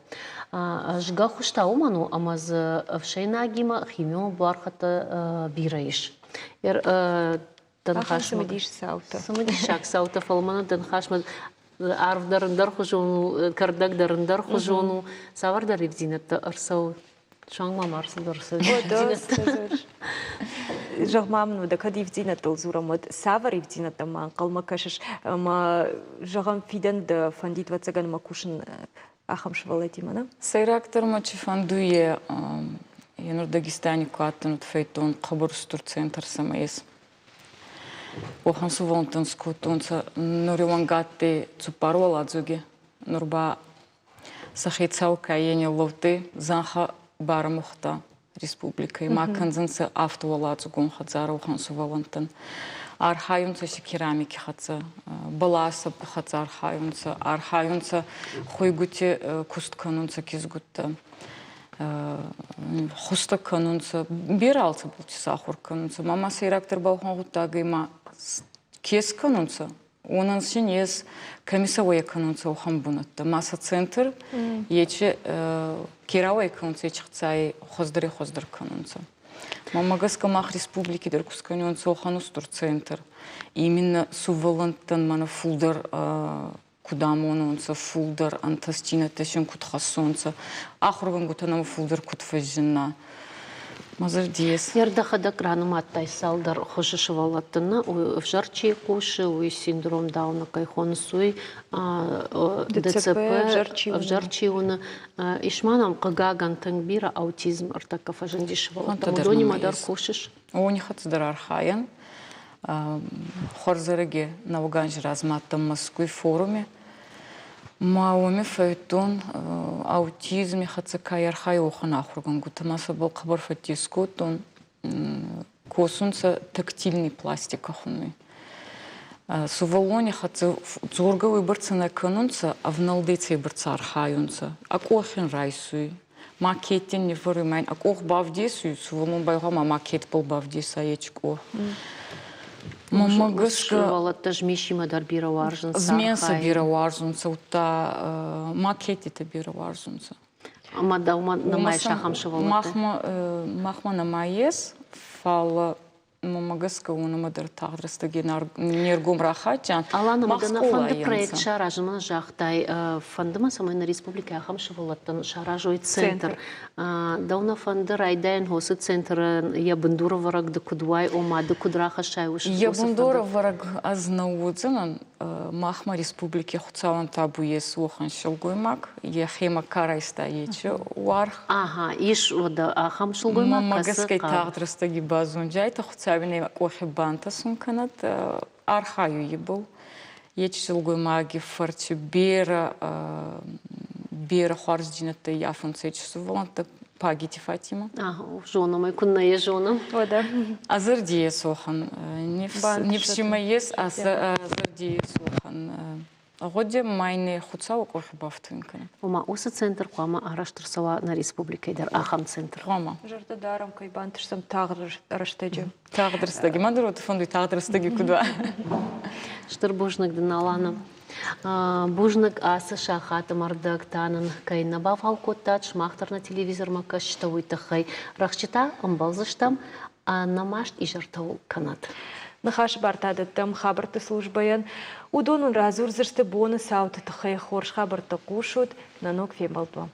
Жга хушта уману амаз вшейнагима химио бархата бирайш. Ахам самедиш саута. Самедишак саута фалмана дынхашмад арвдарындар хужуну, кардагдарындар хужуну, савардар евзинатта арсау. Шаңма марсылдар арсау. Жағмамын да кад евзинатта зурамад, савар евзинатта ман қалма кашыш, ма жағам фиден да фандит вацаган макушын ахам швалати мана? Сайрактар мачи фандуе енур Дагестани куаттын фейтон қабырыстур центр самайес. Охан сувонтын скутунца нуривангатте цупарвал адзуге нурба сахицаука ени ловты занха барамухта республика и маканзанца автовал адзугун хадзара охан сувонтын архаюнца си керамики хадза баласа хадза архаюнца хуйгути кустканунца кизгутта хуста канунца биралца булти сахур канунца мама сайрактар балхан гутагыма кес канунца Онан сен ес комиссовой экономица ухамбунатта. Масса центр, ече керава экономица ечхцай хоздыр канунца. Мамагаска мах республики дыркусканионца уханустур центр. Именно сувалантан мана фулдер кудамонунца, фулдер антастина тешен кутхасонца. Ахурган гутанам фулдер кутфажина. Мазардиес. Ярдахада грануматтай салдар хожишевалаттына, в жарчи куши, у синдром Дауна кайхонсуй, ДЦП, в жарчиуна, ишманам кагаган тангбира аутизм артака фажандишевалаттына. Дони мадар кушиш? О, не хацдар архаян. Хорзареге науганж разматтам Москвы форуме. Мауми фейтон аутизм хацакай архай охан ахурган гутамаса был хабар фатискот он косунца тактильный пластик ахуны. Сувалоне хаца зорговый барцана канунца, а в налдеце барца архаюнца. Акохин райсуй. Макетин не вырымайн. Акох бавдесуй, сувалон байгама макет был бавдеса ечко. Мамагаска тажмишима дар бира варжунца. Зменса бира варжунца, ута макетите бира варжунца. Ама даума намай шахам шавалата. Махма намайес, фала мамагаска унама дар тагдрастаги нергум рахачан. Алана мадана фанды проект шаражмана жахтай фандыма самай на республика ахам шавалаттан шаражой центр. Дауна фанды райдайн хосы центр я бандура вараг да кудвай ома да кудраха шайуш. Я бандура вараг азнаудзанан махма республики хуцалан табу ес охан шылгоймак. Я хема карайста ече уарх. Ага, иш ода ахам шылгоймак. Мамагаскай тагдрастаги базунджайта хуцавине охи банта сунканат архаю ебул. Ече шылгоймаги фарчи бера хуарзджината яфунца ече суваланта пагити Фатима. Ага, жона мой кунная жона. Ода. Азардие сохан. Не всема ес, азардие сохан. Годе майне хуцава кохи бафтынкана. Ома уса центр куама араштырсала на республика идар ахам центр. Хома. Жарда дарам кай бантышсам тағдыр раштеджи. Тағдырстаги. Мадырот фонду тағдырстаги куда. Штырбужнак дыналана. Бужнак асы шахаты мардак танын кайна бавал коттат шмахтар на телевизор макаш штауй тахай. Рахчита амбалзыштам намашт и жартау канат. Нахаш бартадыттым хабарты службаyan. Удонун разурзышты боны сауты тахай хорш хабарты кушут нанок фембалба.